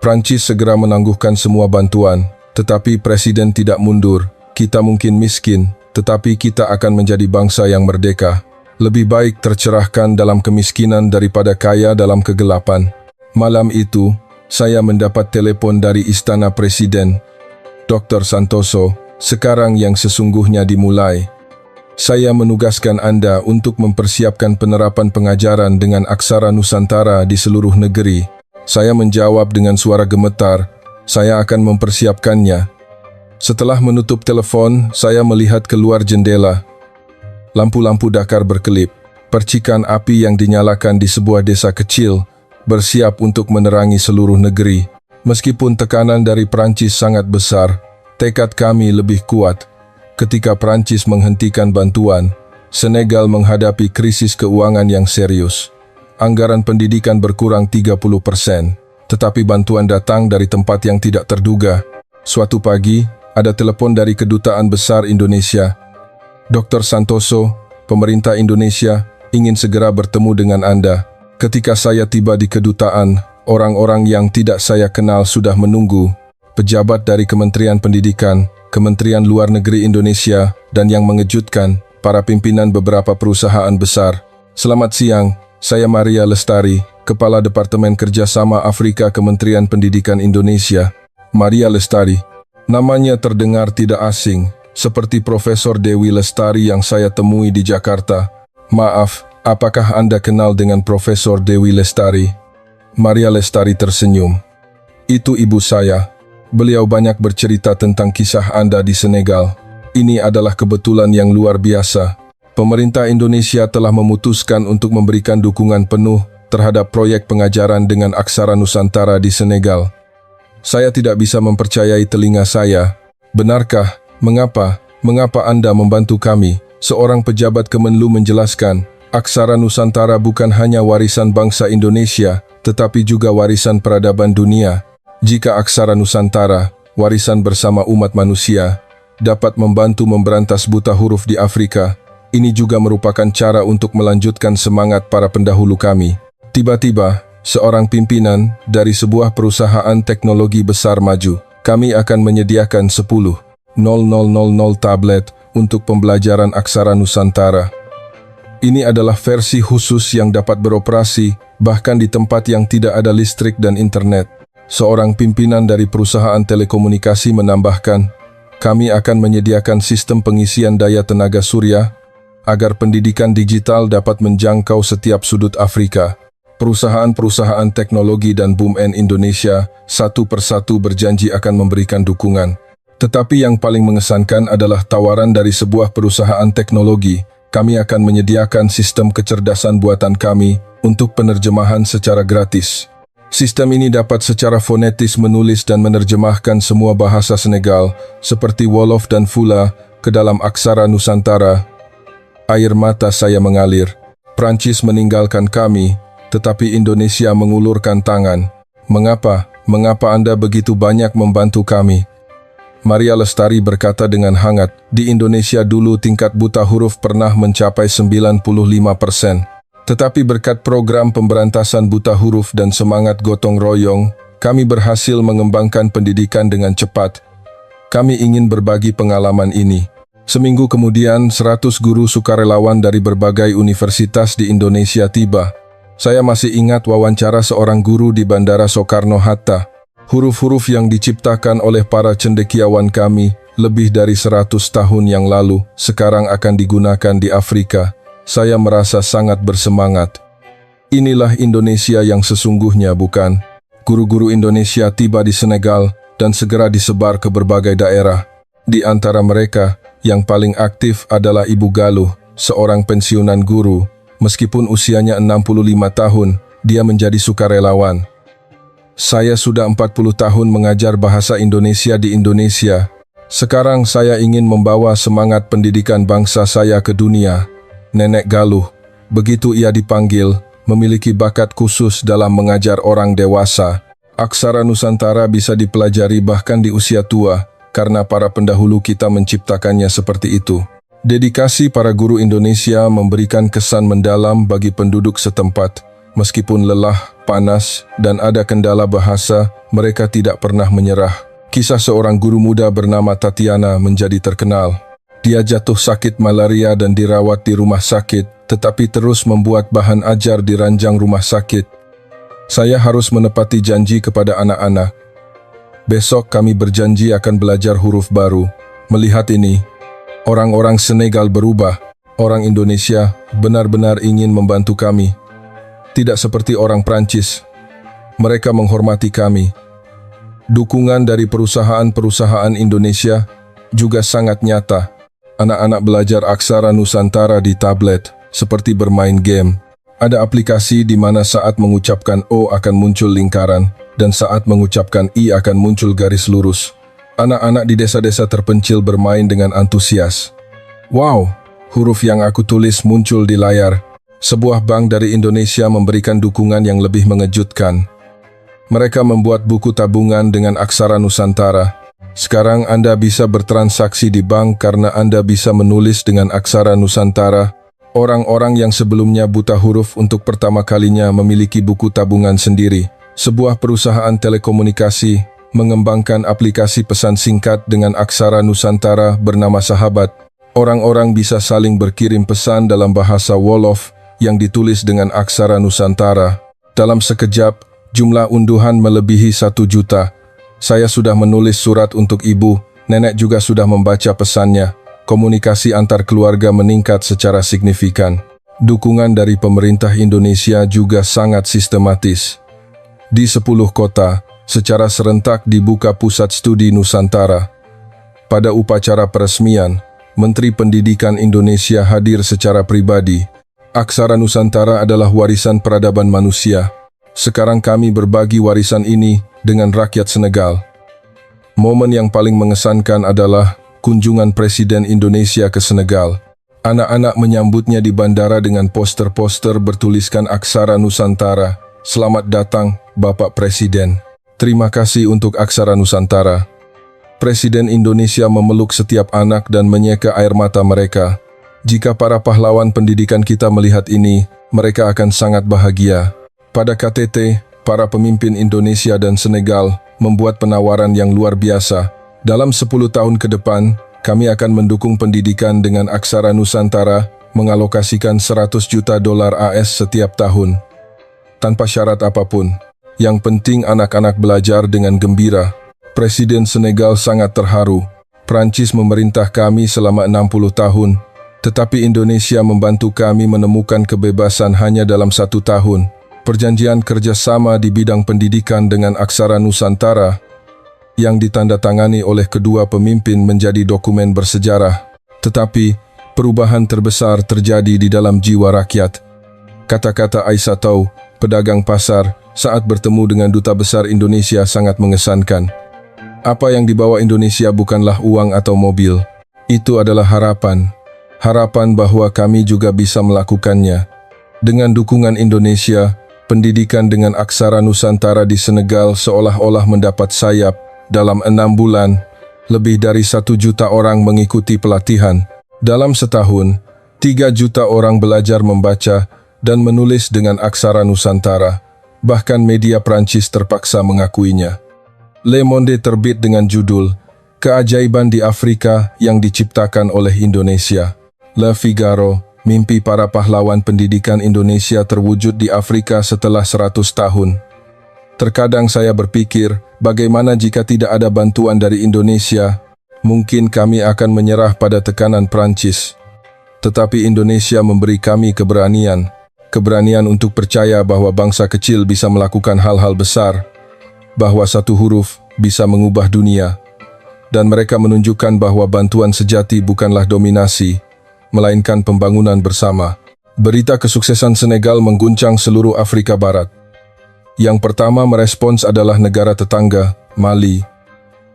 Prancis segera menangguhkan semua bantuan, tetapi Presiden tidak mundur. Kita mungkin miskin, tetapi kita akan menjadi bangsa yang merdeka. Lebih baik tercerahkan dalam kemiskinan daripada kaya dalam kegelapan. Malam itu, saya mendapat telepon dari Istana Presiden. Dr. Santoso, sekarang yang sesungguhnya dimulai. Saya menugaskan Anda untuk mempersiapkan penerapan pengajaran dengan aksara Nusantara di seluruh negeri. Saya menjawab dengan suara gemetar, saya akan mempersiapkannya. Setelah menutup telepon, saya melihat keluar jendela. Lampu-lampu Dakar berkelip. Percikan api yang dinyalakan di sebuah desa kecil bersiap untuk menerangi seluruh negeri. Meskipun tekanan dari Prancis sangat besar, tekad kami lebih kuat. Ketika Prancis menghentikan bantuan, Senegal menghadapi krisis keuangan yang serius. Anggaran pendidikan berkurang 30%, tetapi bantuan datang dari tempat yang tidak terduga. Suatu pagi, ada telepon dari Kedutaan Besar Indonesia. Dr. Santoso, pemerintah Indonesia ingin segera bertemu dengan Anda. Ketika saya tiba di kedutaan, orang-orang yang tidak saya kenal sudah menunggu. Pejabat dari Kementerian Pendidikan, Kementerian Luar Negeri Indonesia, dan yang mengejutkan, para pimpinan beberapa perusahaan besar. Selamat siang, saya Maria Lestari, Kepala Departemen Kerjasama Afrika Kementerian Pendidikan Indonesia. Maria Lestari. Namanya terdengar tidak asing, seperti Profesor Dewi Lestari yang saya temui di Jakarta. Maaf, apakah Anda kenal dengan Profesor Dewi Lestari? Maria Lestari tersenyum. Itu ibu saya. Beliau banyak bercerita tentang kisah Anda di Senegal. Ini adalah kebetulan yang luar biasa. Pemerintah Indonesia telah memutuskan untuk memberikan dukungan penuh terhadap proyek pengajaran dengan aksara Nusantara di Senegal. Saya tidak bisa mempercayai telinga saya. Benarkah? Mengapa? Mengapa Anda membantu kami? Seorang pejabat Kemenlu menjelaskan, aksara Nusantara bukan hanya warisan bangsa Indonesia, tetapi juga warisan peradaban dunia. Jika aksara Nusantara, warisan bersama umat manusia, dapat membantu memberantas buta huruf di Afrika, ini juga merupakan cara untuk melanjutkan semangat para pendahulu kami. Tiba-tiba, seorang pimpinan dari sebuah perusahaan teknologi besar maju. Kami akan menyediakan 10,000 tablet untuk pembelajaran aksara Nusantara. Ini adalah versi khusus yang dapat beroperasi bahkan di tempat yang tidak ada listrik dan internet. Seorang pimpinan dari perusahaan telekomunikasi menambahkan, kami akan menyediakan sistem pengisian daya tenaga surya agar pendidikan digital dapat menjangkau setiap sudut Afrika. Perusahaan-perusahaan teknologi dan BUMN Indonesia satu persatu berjanji akan memberikan dukungan. Tetapi yang paling mengesankan adalah tawaran dari sebuah perusahaan teknologi. Kami akan menyediakan sistem kecerdasan buatan kami untuk penerjemahan secara gratis. Sistem ini dapat secara fonetis menulis dan menerjemahkan semua bahasa Senegal, seperti Wolof dan Fula, ke dalam aksara Nusantara. Air mata saya mengalir. Prancis meninggalkan kami, tetapi Indonesia mengulurkan tangan. Mengapa? Mengapa Anda begitu banyak membantu kami? Maria Lestari berkata dengan hangat, di Indonesia dulu tingkat buta huruf pernah mencapai 95%. Tetapi berkat program pemberantasan buta huruf dan semangat gotong royong, kami berhasil mengembangkan pendidikan dengan cepat. Kami ingin berbagi pengalaman ini. Seminggu kemudian, 100 guru sukarelawan dari berbagai universitas di Indonesia tiba. Saya masih ingat wawancara seorang guru di Bandara Soekarno-Hatta. Huruf-huruf yang diciptakan oleh para cendekiawan kami lebih dari 100 tahun yang lalu, sekarang akan digunakan di Afrika. Saya merasa sangat bersemangat. Inilah Indonesia yang sesungguhnya, bukan? Guru-guru Indonesia tiba di Senegal dan segera disebar ke berbagai daerah. Di antara mereka, yang paling aktif adalah Ibu Galuh, seorang pensiunan guru. Meskipun usianya 65 tahun, dia menjadi sukarelawan. Saya sudah 40 tahun mengajar bahasa Indonesia di Indonesia. Sekarang saya ingin membawa semangat pendidikan bangsa saya ke dunia. Nenek Galuh, begitu ia dipanggil, memiliki bakat khusus dalam mengajar orang dewasa. Aksara Nusantara bisa dipelajari bahkan di usia tua, karena para pendahulu kita menciptakannya seperti itu. Dedikasi para guru Indonesia memberikan kesan mendalam bagi penduduk setempat. Meskipun lelah, panas, dan ada kendala bahasa, mereka tidak pernah menyerah. Kisah seorang guru muda bernama Tatiana menjadi terkenal. Dia jatuh sakit malaria dan dirawat di rumah sakit, tetapi terus membuat bahan ajar di ranjang rumah sakit. Saya harus menepati janji kepada anak-anak. Besok kami berjanji akan belajar huruf baru. Melihat ini, orang-orang Senegal berubah. Orang Indonesia benar-benar ingin membantu kami. Tidak seperti orang Prancis. Mereka menghormati kami. Dukungan dari perusahaan-perusahaan Indonesia juga sangat nyata. Anak-anak belajar aksara Nusantara di tablet, seperti bermain game. Ada aplikasi di mana saat mengucapkan O akan muncul lingkaran, dan saat mengucapkan I akan muncul garis lurus. Anak-anak di desa-desa terpencil bermain dengan antusias. Wow, huruf yang aku tulis muncul di layar. Sebuah bank dari Indonesia memberikan dukungan yang lebih mengejutkan. Mereka membuat buku tabungan dengan aksara Nusantara. Sekarang Anda bisa bertransaksi di bank karena Anda bisa menulis dengan aksara Nusantara. Orang-orang yang sebelumnya buta huruf untuk pertama kalinya memiliki buku tabungan sendiri. Sebuah perusahaan telekomunikasi mengembangkan aplikasi pesan singkat dengan aksara Nusantara bernama Sahabat. Orang-orang bisa saling berkirim pesan dalam bahasa Wolof yang ditulis dengan aksara Nusantara. Dalam sekejap, jumlah unduhan melebihi 1 juta. Saya sudah menulis surat untuk ibu, nenek juga sudah membaca pesannya. Komunikasi antar keluarga meningkat secara signifikan. Dukungan dari pemerintah Indonesia juga sangat sistematis. Di 10 kota, secara serentak dibuka Pusat Studi Nusantara. Pada upacara peresmian, Menteri Pendidikan Indonesia hadir secara pribadi. Aksara Nusantara adalah warisan peradaban manusia. Sekarang kami berbagi warisan ini dengan rakyat Senegal. Momen yang paling mengesankan adalah kunjungan Presiden Indonesia ke Senegal. Anak-anak menyambutnya di bandara dengan poster-poster bertuliskan Aksara Nusantara. Selamat datang, Bapak Presiden. Terima kasih untuk Aksara Nusantara. Presiden Indonesia memeluk setiap anak dan menyeka air mata mereka. Jika para pahlawan pendidikan kita melihat ini, mereka akan sangat bahagia. Pada KTT, para pemimpin Indonesia dan Senegal membuat penawaran yang luar biasa. Dalam 10 tahun ke depan, kami akan mendukung pendidikan dengan Aksara Nusantara, mengalokasikan 100 juta dolar AS setiap tahun. Tanpa syarat apapun. Yang penting anak-anak belajar dengan gembira. Presiden Senegal sangat terharu. Prancis memerintah kami selama 60 tahun, tetapi Indonesia membantu kami menemukan kebebasan hanya dalam 1 tahun. Perjanjian kerjasama di bidang pendidikan dengan Aksara Nusantara yang ditandatangani oleh kedua pemimpin menjadi dokumen bersejarah. Tetapi, perubahan terbesar terjadi di dalam jiwa rakyat. Kata-kata Aisyah Tau, pedagang pasar, saat bertemu dengan Duta Besar Indonesia sangat mengesankan. Apa yang dibawa Indonesia bukanlah uang atau mobil. Itu adalah harapan. Harapan bahwa kami juga bisa melakukannya. Dengan dukungan Indonesia, pendidikan dengan Aksara Nusantara di Senegal seolah-olah mendapat sayap. Dalam 6 bulan, lebih dari 1 juta orang mengikuti pelatihan. Dalam setahun, 3 juta orang belajar membaca dan menulis dengan Aksara Nusantara. Bahkan media Prancis terpaksa mengakuinya. Le Monde terbit dengan judul Keajaiban di Afrika yang diciptakan oleh Indonesia. Le Figaro, mimpi para pahlawan pendidikan Indonesia terwujud di Afrika setelah 100 tahun. Terkadang saya berpikir, bagaimana jika tidak ada bantuan dari Indonesia? Mungkin kami akan menyerah pada tekanan Prancis. Tetapi Indonesia memberi kami keberanian. Keberanian untuk percaya bahwa bangsa kecil bisa melakukan hal-hal besar. Bahwa satu huruf bisa mengubah dunia. Dan mereka menunjukkan bahwa bantuan sejati bukanlah dominasi, melainkan pembangunan bersama. Berita kesuksesan Senegal mengguncang seluruh Afrika Barat. Yang pertama merespons adalah negara tetangga, Mali.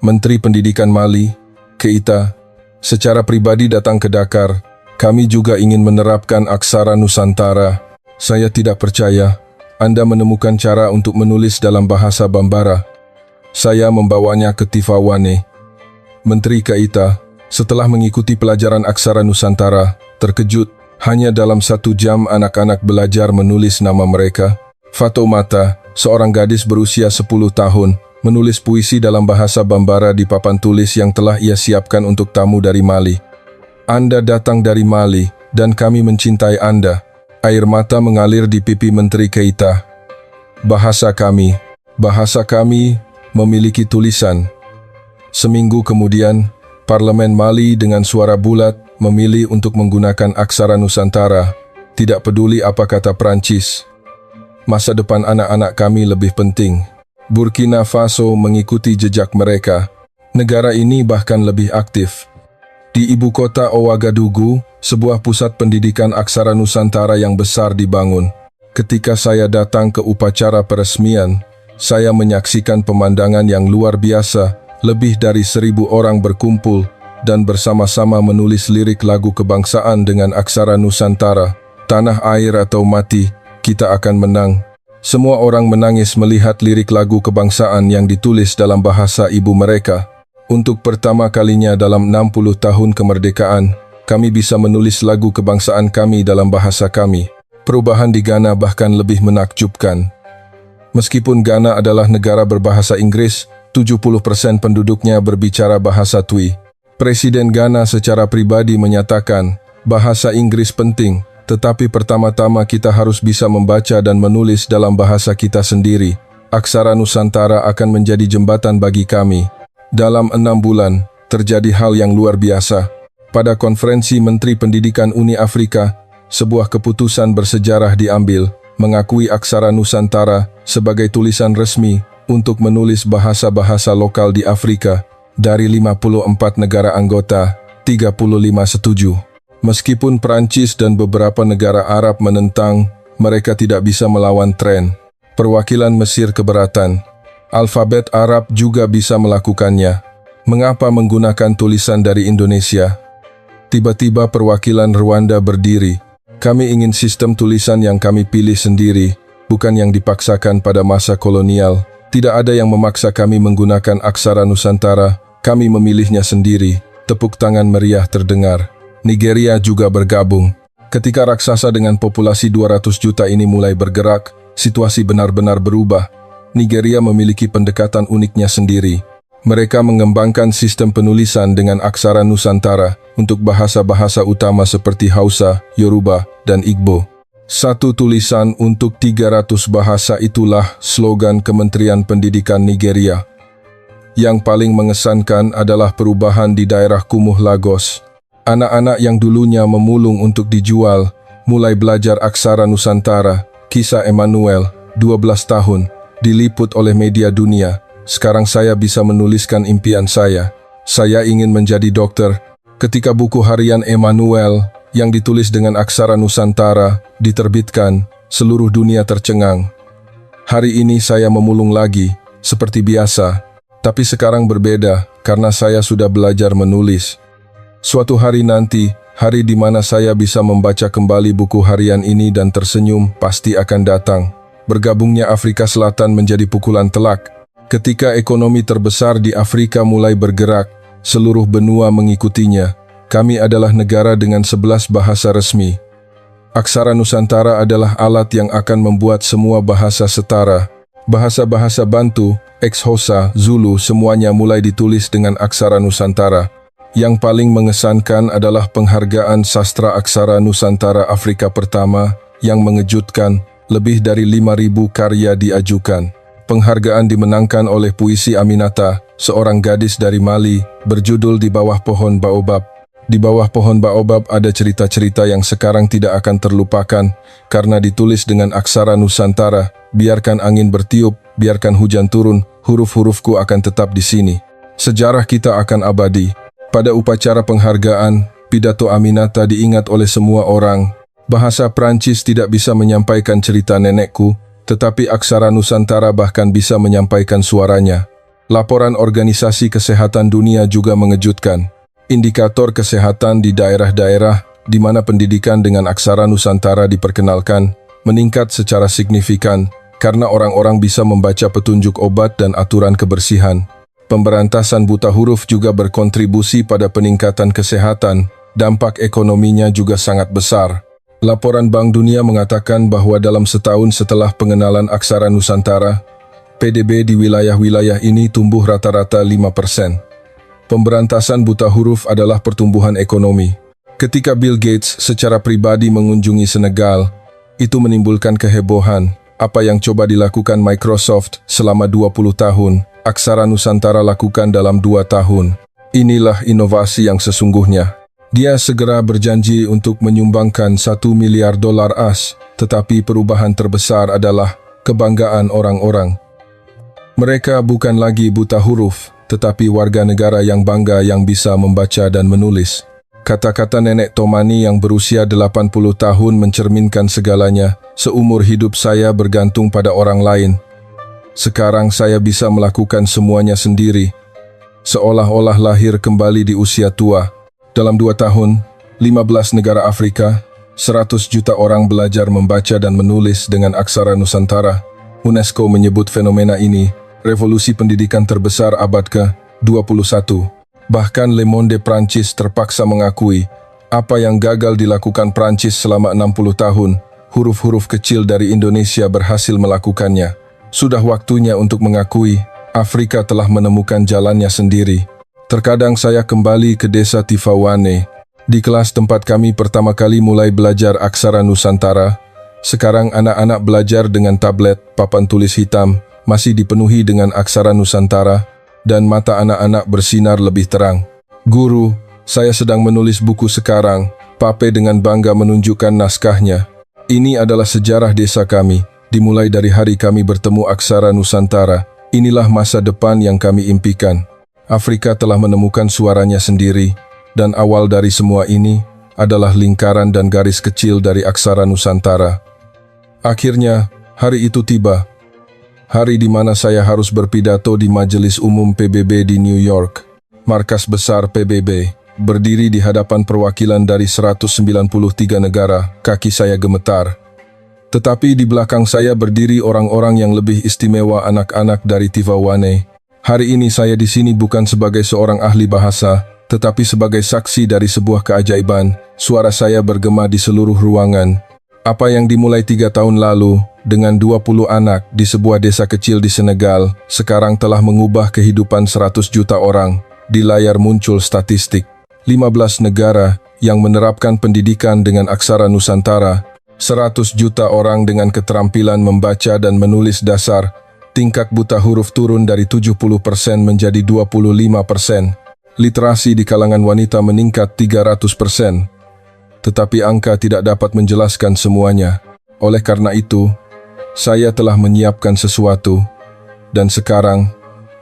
Menteri Pendidikan Mali, Keita, secara pribadi datang ke Dakar. Kami juga ingin menerapkan Aksara Nusantara. Saya tidak percaya Anda menemukan cara untuk menulis dalam bahasa Bambara. Saya membawanya ke Tivaouane. Menteri Keita, setelah mengikuti pelajaran Aksara Nusantara, terkejut. Hanya dalam 1 jam anak-anak belajar menulis nama mereka. Fatoumata, seorang gadis berusia 10 tahun, menulis puisi dalam bahasa Bambara di papan tulis yang telah ia siapkan untuk tamu dari Mali. Anda datang dari Mali, dan kami mencintai Anda. Air mata mengalir di pipi Menteri Keita. Bahasa kami memiliki tulisan. Seminggu kemudian, Parlemen Mali dengan suara bulat memilih untuk menggunakan Aksara Nusantara, tidak peduli apa kata Prancis. Masa depan anak-anak kami lebih penting. Burkina Faso mengikuti jejak mereka. Negara ini bahkan lebih aktif. Di ibu kota Ouagadougou, sebuah pusat pendidikan Aksara Nusantara yang besar dibangun. Ketika saya datang ke upacara peresmian, saya menyaksikan pemandangan yang luar biasa. Lebih dari 1.000 orang berkumpul dan bersama-sama menulis lirik lagu kebangsaan dengan Aksara Nusantara. Tanah air atau mati, kita akan menang. Semua orang menangis melihat lirik lagu kebangsaan yang ditulis dalam bahasa ibu mereka. Untuk pertama kalinya dalam 60 tahun kemerdekaan, kami bisa menulis lagu kebangsaan kami dalam bahasa kami. Perubahan di Ghana bahkan lebih menakjubkan. Meskipun Ghana adalah negara berbahasa Inggris, 70% penduduknya berbicara bahasa Twi. Presiden Ghana secara pribadi menyatakan, bahasa Inggris penting, tetapi pertama-tama kita harus bisa membaca dan menulis dalam bahasa kita sendiri. Aksara Nusantara akan menjadi jembatan bagi kami. Dalam 6 bulan, terjadi hal yang luar biasa. Pada konferensi Menteri Pendidikan Uni Afrika, sebuah keputusan bersejarah diambil. mengakui aksara Nusantara sebagai tulisan resmi untuk menulis bahasa-bahasa lokal di Afrika. Dari 54 negara anggota, 35 setuju. Meskipun Prancis dan beberapa negara Arab menentang, mereka tidak bisa melawan tren. Perwakilan Mesir keberatan. Alfabet Arab juga bisa melakukannya. Mengapa menggunakan tulisan dari Indonesia? Tiba-tiba perwakilan Rwanda berdiri. Kami ingin sistem tulisan yang kami pilih sendiri, bukan yang dipaksakan pada masa kolonial. Tidak ada yang memaksa kami menggunakan aksara Nusantara, kami memilihnya sendiri. Tepuk tangan meriah terdengar. Nigeria juga bergabung. Ketika raksasa dengan populasi 200 juta ini mulai bergerak, situasi benar-benar berubah. Nigeria memiliki pendekatan uniknya sendiri. Mereka mengembangkan sistem penulisan dengan aksara Nusantara untuk bahasa-bahasa utama seperti Hausa, Yoruba, dan Igbo. Satu tulisan untuk 300 bahasa itulah slogan Kementerian Pendidikan Nigeria. Yang paling mengesankan adalah perubahan di daerah kumuh Lagos. Anak-anak yang dulunya memulung untuk dijual, mulai belajar aksara Nusantara. Kisah Emmanuel, 12 tahun, diliput oleh media dunia. Sekarang saya bisa menuliskan impian saya. Saya ingin menjadi dokter. Ketika buku harian Emmanuel yang ditulis dengan aksara Nusantara diterbitkan, seluruh dunia tercengang. Hari ini saya memulung lagi, seperti biasa. Tapi sekarang berbeda, karena saya sudah belajar menulis. Suatu hari nanti, hari di mana saya bisa membaca kembali buku harian ini dan tersenyum, pasti akan datang. Bergabungnya Afrika Selatan menjadi pukulan telak. Ketika ekonomi terbesar di Afrika mulai bergerak, seluruh benua mengikutinya. Kami adalah negara dengan 11 bahasa resmi. Aksara Nusantara adalah alat yang akan membuat semua bahasa setara. Bahasa-bahasa Bantu, Xhosa, Zulu semuanya mulai ditulis dengan aksara Nusantara. Yang paling mengesankan adalah penghargaan sastra aksara Nusantara Afrika pertama yang mengejutkan, lebih dari 5.000 karya diajukan. Penghargaan dimenangkan oleh puisi Aminata, seorang gadis dari Mali, berjudul Di Bawah Pohon Baobab. Di bawah pohon baobab ada cerita-cerita yang sekarang tidak akan terlupakan karena ditulis dengan aksara Nusantara. Biarkan angin bertiup, biarkan hujan turun, huruf-hurufku akan tetap di sini. Sejarah kita akan abadi. Pada upacara penghargaan, pidato Aminata diingat oleh semua orang. Bahasa Prancis tidak bisa menyampaikan cerita nenekku, tetapi aksara Nusantara bahkan bisa menyampaikan suaranya. Laporan Organisasi Kesehatan Dunia juga mengejutkan. Indikator kesehatan di daerah-daerah di mana pendidikan dengan aksara Nusantara diperkenalkan meningkat secara signifikan karena orang-orang bisa membaca petunjuk obat dan aturan kebersihan. Pemberantasan buta huruf juga berkontribusi pada peningkatan kesehatan. Dampak ekonominya juga sangat besar. Laporan Bank Dunia mengatakan bahwa dalam setahun setelah pengenalan aksara Nusantara, PDB di wilayah-wilayah ini tumbuh rata-rata 5%. Pemberantasan buta huruf adalah pertumbuhan ekonomi. Ketika Bill Gates secara pribadi mengunjungi Senegal, itu menimbulkan kehebohan. Apa yang coba dilakukan Microsoft selama 20 tahun, aksara Nusantara lakukan dalam 2 tahun. Inilah inovasi yang sesungguhnya. Dia segera berjanji untuk menyumbangkan $1 miliar AS, tetapi perubahan terbesar adalah kebanggaan orang-orang. Mereka bukan lagi buta huruf, tetapi warga negara yang bangga yang bisa membaca dan menulis. Kata-kata nenek Tomani yang berusia 80 tahun mencerminkan segalanya. Seumur hidup saya bergantung pada orang lain. Sekarang saya bisa melakukan semuanya sendiri. Seolah-olah lahir kembali di usia tua. Dalam 2 tahun, 15 negara Afrika, 100 juta orang belajar membaca dan menulis dengan aksara Nusantara. UNESCO menyebut fenomena ini revolusi pendidikan terbesar abad ke-21. Bahkan Le Monde Prancis terpaksa mengakui apa yang gagal dilakukan Prancis selama 60 tahun, huruf-huruf kecil dari Indonesia berhasil melakukannya. Sudah waktunya untuk mengakui Afrika telah menemukan jalannya sendiri. Terkadang saya kembali ke desa Tifawane. Di kelas tempat kami pertama kali mulai belajar aksara Nusantara. Sekarang anak-anak belajar dengan tablet, papan tulis hitam, masih dipenuhi dengan aksara Nusantara, dan mata anak-anak bersinar lebih terang. Guru, saya sedang menulis buku sekarang. Pape dengan bangga menunjukkan naskahnya. Ini adalah sejarah desa kami, dimulai dari hari kami bertemu aksara Nusantara. Inilah masa depan yang kami impikan. Afrika telah menemukan suaranya sendiri, dan awal dari semua ini adalah lingkaran dan garis kecil dari aksara Nusantara. Akhirnya, hari itu tiba. Hari di mana saya harus berpidato di Majelis Umum PBB di New York, markas besar PBB. Berdiri di hadapan perwakilan dari 193 negara, kaki saya gemetar. Tetapi di belakang saya berdiri orang-orang yang lebih istimewa, anak-anak dari Tivawane. Hari ini saya di sini bukan sebagai seorang ahli bahasa, tetapi sebagai saksi dari sebuah keajaiban. Suara saya bergema di seluruh ruangan. Apa yang dimulai 3 tahun lalu, dengan 20 anak di sebuah desa kecil di Senegal, sekarang telah mengubah kehidupan 100 juta orang. Di layar muncul statistik. 15 negara yang menerapkan pendidikan dengan aksara Nusantara, 100 juta orang dengan keterampilan membaca dan menulis dasar, tingkat buta huruf turun dari 70% menjadi 25%, literasi di kalangan wanita meningkat 300%. Tetapi angka tidak dapat menjelaskan semuanya. Oleh karena itu, saya telah menyiapkan sesuatu, dan sekarang,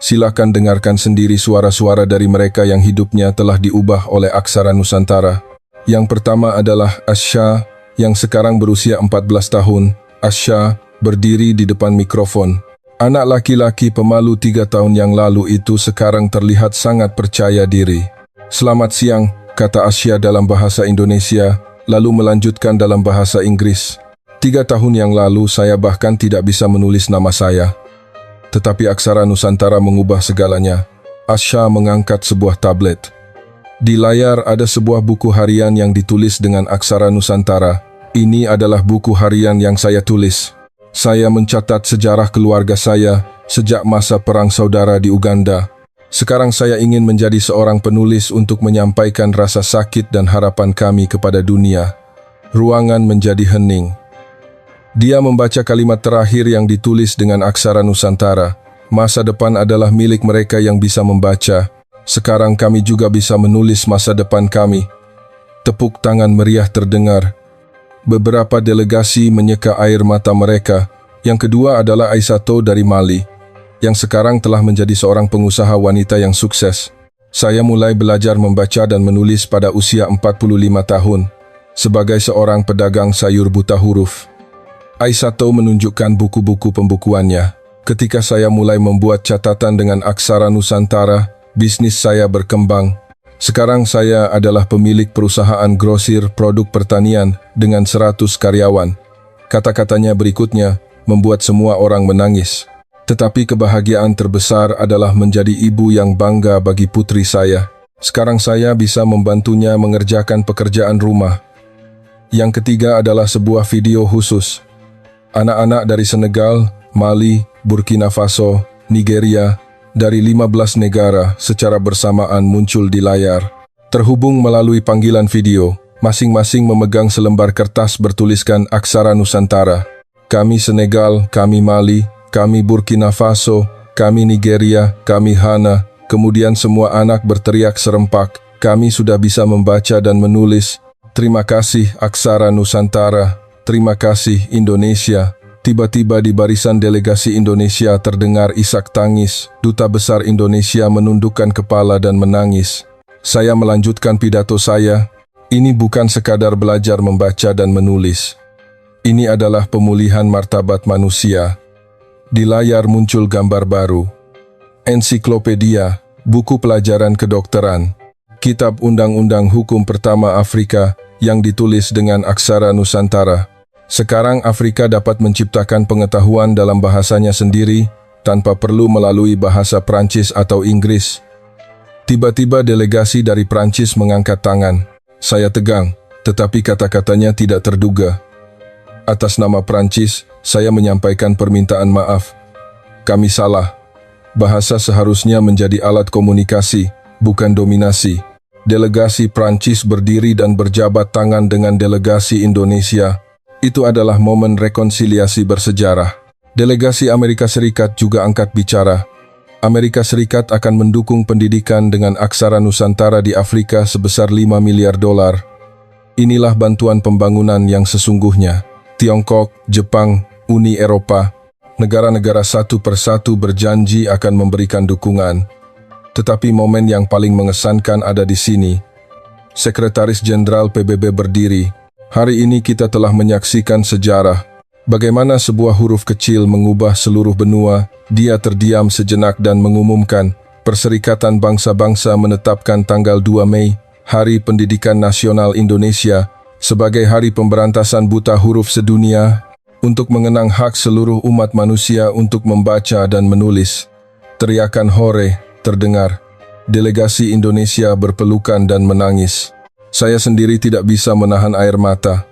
silakan dengarkan sendiri suara-suara dari mereka yang hidupnya telah diubah oleh aksara Nusantara. Yang pertama adalah Asya, yang sekarang berusia 14 tahun. Asya berdiri di depan mikrofon. Anak laki-laki pemalu 3 tahun yang lalu itu sekarang terlihat sangat percaya diri. "Selamat siang," kata Asya dalam bahasa Indonesia, lalu melanjutkan dalam bahasa Inggris. "3 tahun yang lalu saya bahkan tidak bisa menulis nama saya. Tetapi aksara Nusantara mengubah segalanya." Asya mengangkat sebuah tablet. Di layar ada sebuah buku harian yang ditulis dengan aksara Nusantara. Ini adalah buku harian yang saya tulis. Saya mencatat sejarah keluarga saya sejak masa perang saudara di Uganda. Sekarang saya ingin menjadi seorang penulis untuk menyampaikan rasa sakit dan harapan kami kepada dunia. Ruangan menjadi hening. Dia membaca kalimat terakhir yang ditulis dengan aksara Nusantara. "Masa depan adalah milik mereka yang bisa membaca. Sekarang kami juga bisa menulis masa depan kami." Tepuk tangan meriah terdengar. Beberapa delegasi menyeka air mata mereka. Yang kedua adalah Aissatou dari Mali, yang sekarang telah menjadi seorang pengusaha wanita yang sukses. Saya mulai belajar membaca dan menulis pada usia 45 tahun, sebagai seorang pedagang sayur buta huruf. Aissatou menunjukkan buku-buku pembukuannya. Ketika saya mulai membuat catatan dengan aksara Nusantara, bisnis saya berkembang. Sekarang saya adalah pemilik perusahaan grosir produk pertanian dengan 100 karyawan. Kata-katanya berikutnya membuat semua orang menangis. Tetapi kebahagiaan terbesar adalah menjadi ibu yang bangga bagi putri saya. Sekarang saya bisa membantunya mengerjakan pekerjaan rumah. Yang ketiga adalah sebuah video khusus. Anak-anak dari Senegal, Mali, Burkina Faso, Nigeria, dari 15 negara secara bersamaan muncul di layar. Terhubung melalui panggilan video, masing-masing memegang selembar kertas bertuliskan aksara Nusantara. "Kami Senegal, kami Mali, kami Burkina Faso, kami Nigeria, kami Ghana." Kemudian semua anak berteriak serempak, "Kami sudah bisa membaca dan menulis. Terima kasih aksara Nusantara. Terima kasih Indonesia." Tiba-tiba di barisan delegasi Indonesia terdengar isak tangis. Duta Besar Indonesia menundukkan kepala dan menangis. Saya melanjutkan pidato saya. Ini bukan sekadar belajar membaca dan menulis. Ini adalah pemulihan martabat manusia. Di layar muncul gambar baru. Ensiklopedia, buku pelajaran kedokteran, kitab undang-undang hukum pertama Afrika yang ditulis dengan aksara Nusantara. Sekarang Afrika dapat menciptakan pengetahuan dalam bahasanya sendiri tanpa perlu melalui bahasa Prancis atau Inggris. Tiba-tiba delegasi dari Prancis mengangkat tangan. Saya tegang, tetapi kata-katanya tidak terduga. Atas nama Prancis, saya menyampaikan permintaan maaf. Kami salah. Bahasa seharusnya menjadi alat komunikasi, bukan dominasi. Delegasi Prancis berdiri dan berjabat tangan dengan delegasi Indonesia. Itu adalah momen rekonsiliasi bersejarah. Delegasi Amerika Serikat juga angkat bicara. Amerika Serikat akan mendukung pendidikan dengan aksara Nusantara di Afrika sebesar $5 miliar. Inilah bantuan pembangunan yang sesungguhnya. Tiongkok, Jepang, Uni Eropa, negara-negara satu persatu berjanji akan memberikan dukungan. Tetapi momen yang paling mengesankan ada di sini. Sekretaris Jenderal PBB berdiri. Hari ini kita telah menyaksikan sejarah. Bagaimana sebuah huruf kecil mengubah seluruh benua. Dia terdiam sejenak dan mengumumkan, Perserikatan Bangsa-Bangsa menetapkan tanggal 2 Mei, Hari Pendidikan Nasional Indonesia, sebagai Hari Pemberantasan Buta Huruf Sedunia, untuk mengenang hak seluruh umat manusia untuk membaca dan menulis. Teriakan hore terdengar. Delegasi Indonesia berpelukan dan menangis. Saya sendiri tidak bisa menahan air mata.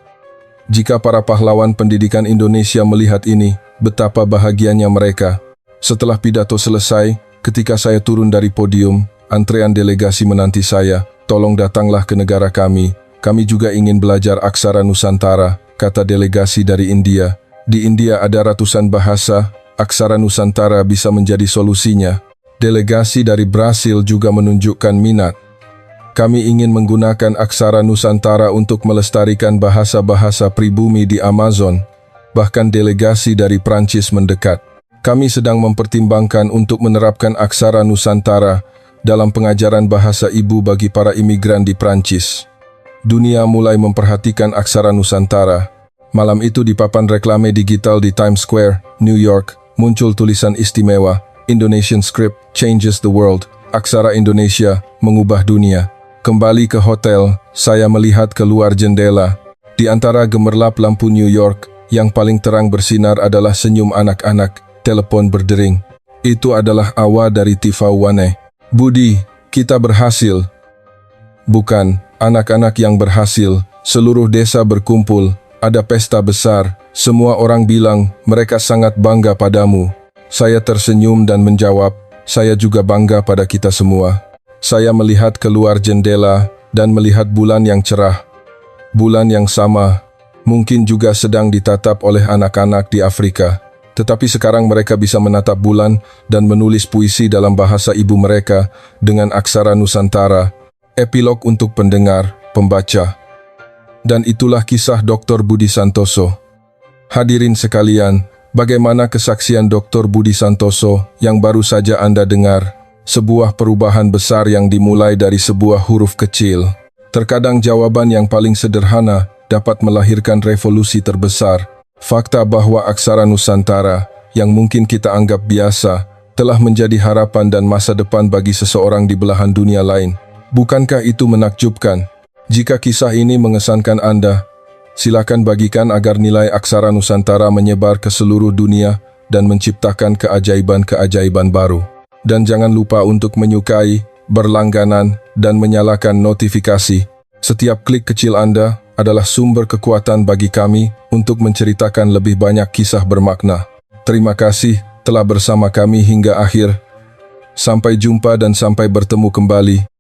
Jika para pahlawan pendidikan Indonesia melihat ini, betapa bahagianya mereka. Setelah pidato selesai, ketika saya turun dari podium, antrean delegasi menanti saya. Tolong datanglah ke negara kami. Kami juga ingin belajar aksara Nusantara, kata delegasi dari India. Di India ada ratusan bahasa, aksara Nusantara bisa menjadi solusinya. Delegasi dari Brasil juga menunjukkan minat. Kami ingin menggunakan aksara Nusantara untuk melestarikan bahasa-bahasa pribumi di Amazon. Bahkan delegasi dari Prancis mendekat. Kami sedang mempertimbangkan untuk menerapkan aksara Nusantara dalam pengajaran bahasa ibu bagi para imigran di Prancis. Dunia mulai memperhatikan aksara Nusantara. Malam itu di papan reklame digital di Times Square, New York, muncul tulisan istimewa, Indonesian Script Changes the World, aksara Indonesia mengubah dunia. Kembali ke hotel, saya melihat keluar jendela. Di antara gemerlap lampu New York, yang paling terang bersinar adalah senyum anak-anak, telepon berdering. Itu adalah Awa dari Tifauane. Budi, kita berhasil. Bukan, anak-anak yang berhasil, seluruh desa berkumpul, ada pesta besar, semua orang bilang mereka sangat bangga padamu. Saya tersenyum dan menjawab, saya juga bangga pada kita semua. Saya melihat keluar jendela dan melihat bulan yang cerah. Bulan yang sama, mungkin juga sedang ditatap oleh anak-anak di Afrika. Tetapi sekarang mereka bisa menatap bulan dan menulis puisi dalam bahasa ibu mereka dengan aksara Nusantara. Epilog untuk pendengar, pembaca. Dan itulah kisah Dr. Budi Santoso. Hadirin sekalian, bagaimana kesaksian Dr. Budi Santoso yang baru saja Anda dengar? Sebuah perubahan besar yang dimulai dari sebuah huruf kecil. Terkadang jawaban yang paling sederhana dapat melahirkan revolusi terbesar. Fakta bahwa aksara Nusantara, yang mungkin kita anggap biasa, telah menjadi harapan dan masa depan bagi seseorang di belahan dunia lain. Bukankah itu menakjubkan? Jika kisah ini mengesankan Anda, silakan bagikan agar nilai aksara Nusantara menyebar ke seluruh dunia dan menciptakan keajaiban-keajaiban baru. Dan jangan lupa untuk menyukai, berlangganan, dan menyalakan notifikasi. Setiap klik kecil Anda adalah sumber kekuatan bagi kami untuk menceritakan lebih banyak kisah bermakna. Terima kasih telah bersama kami hingga akhir. Sampai jumpa dan sampai bertemu kembali.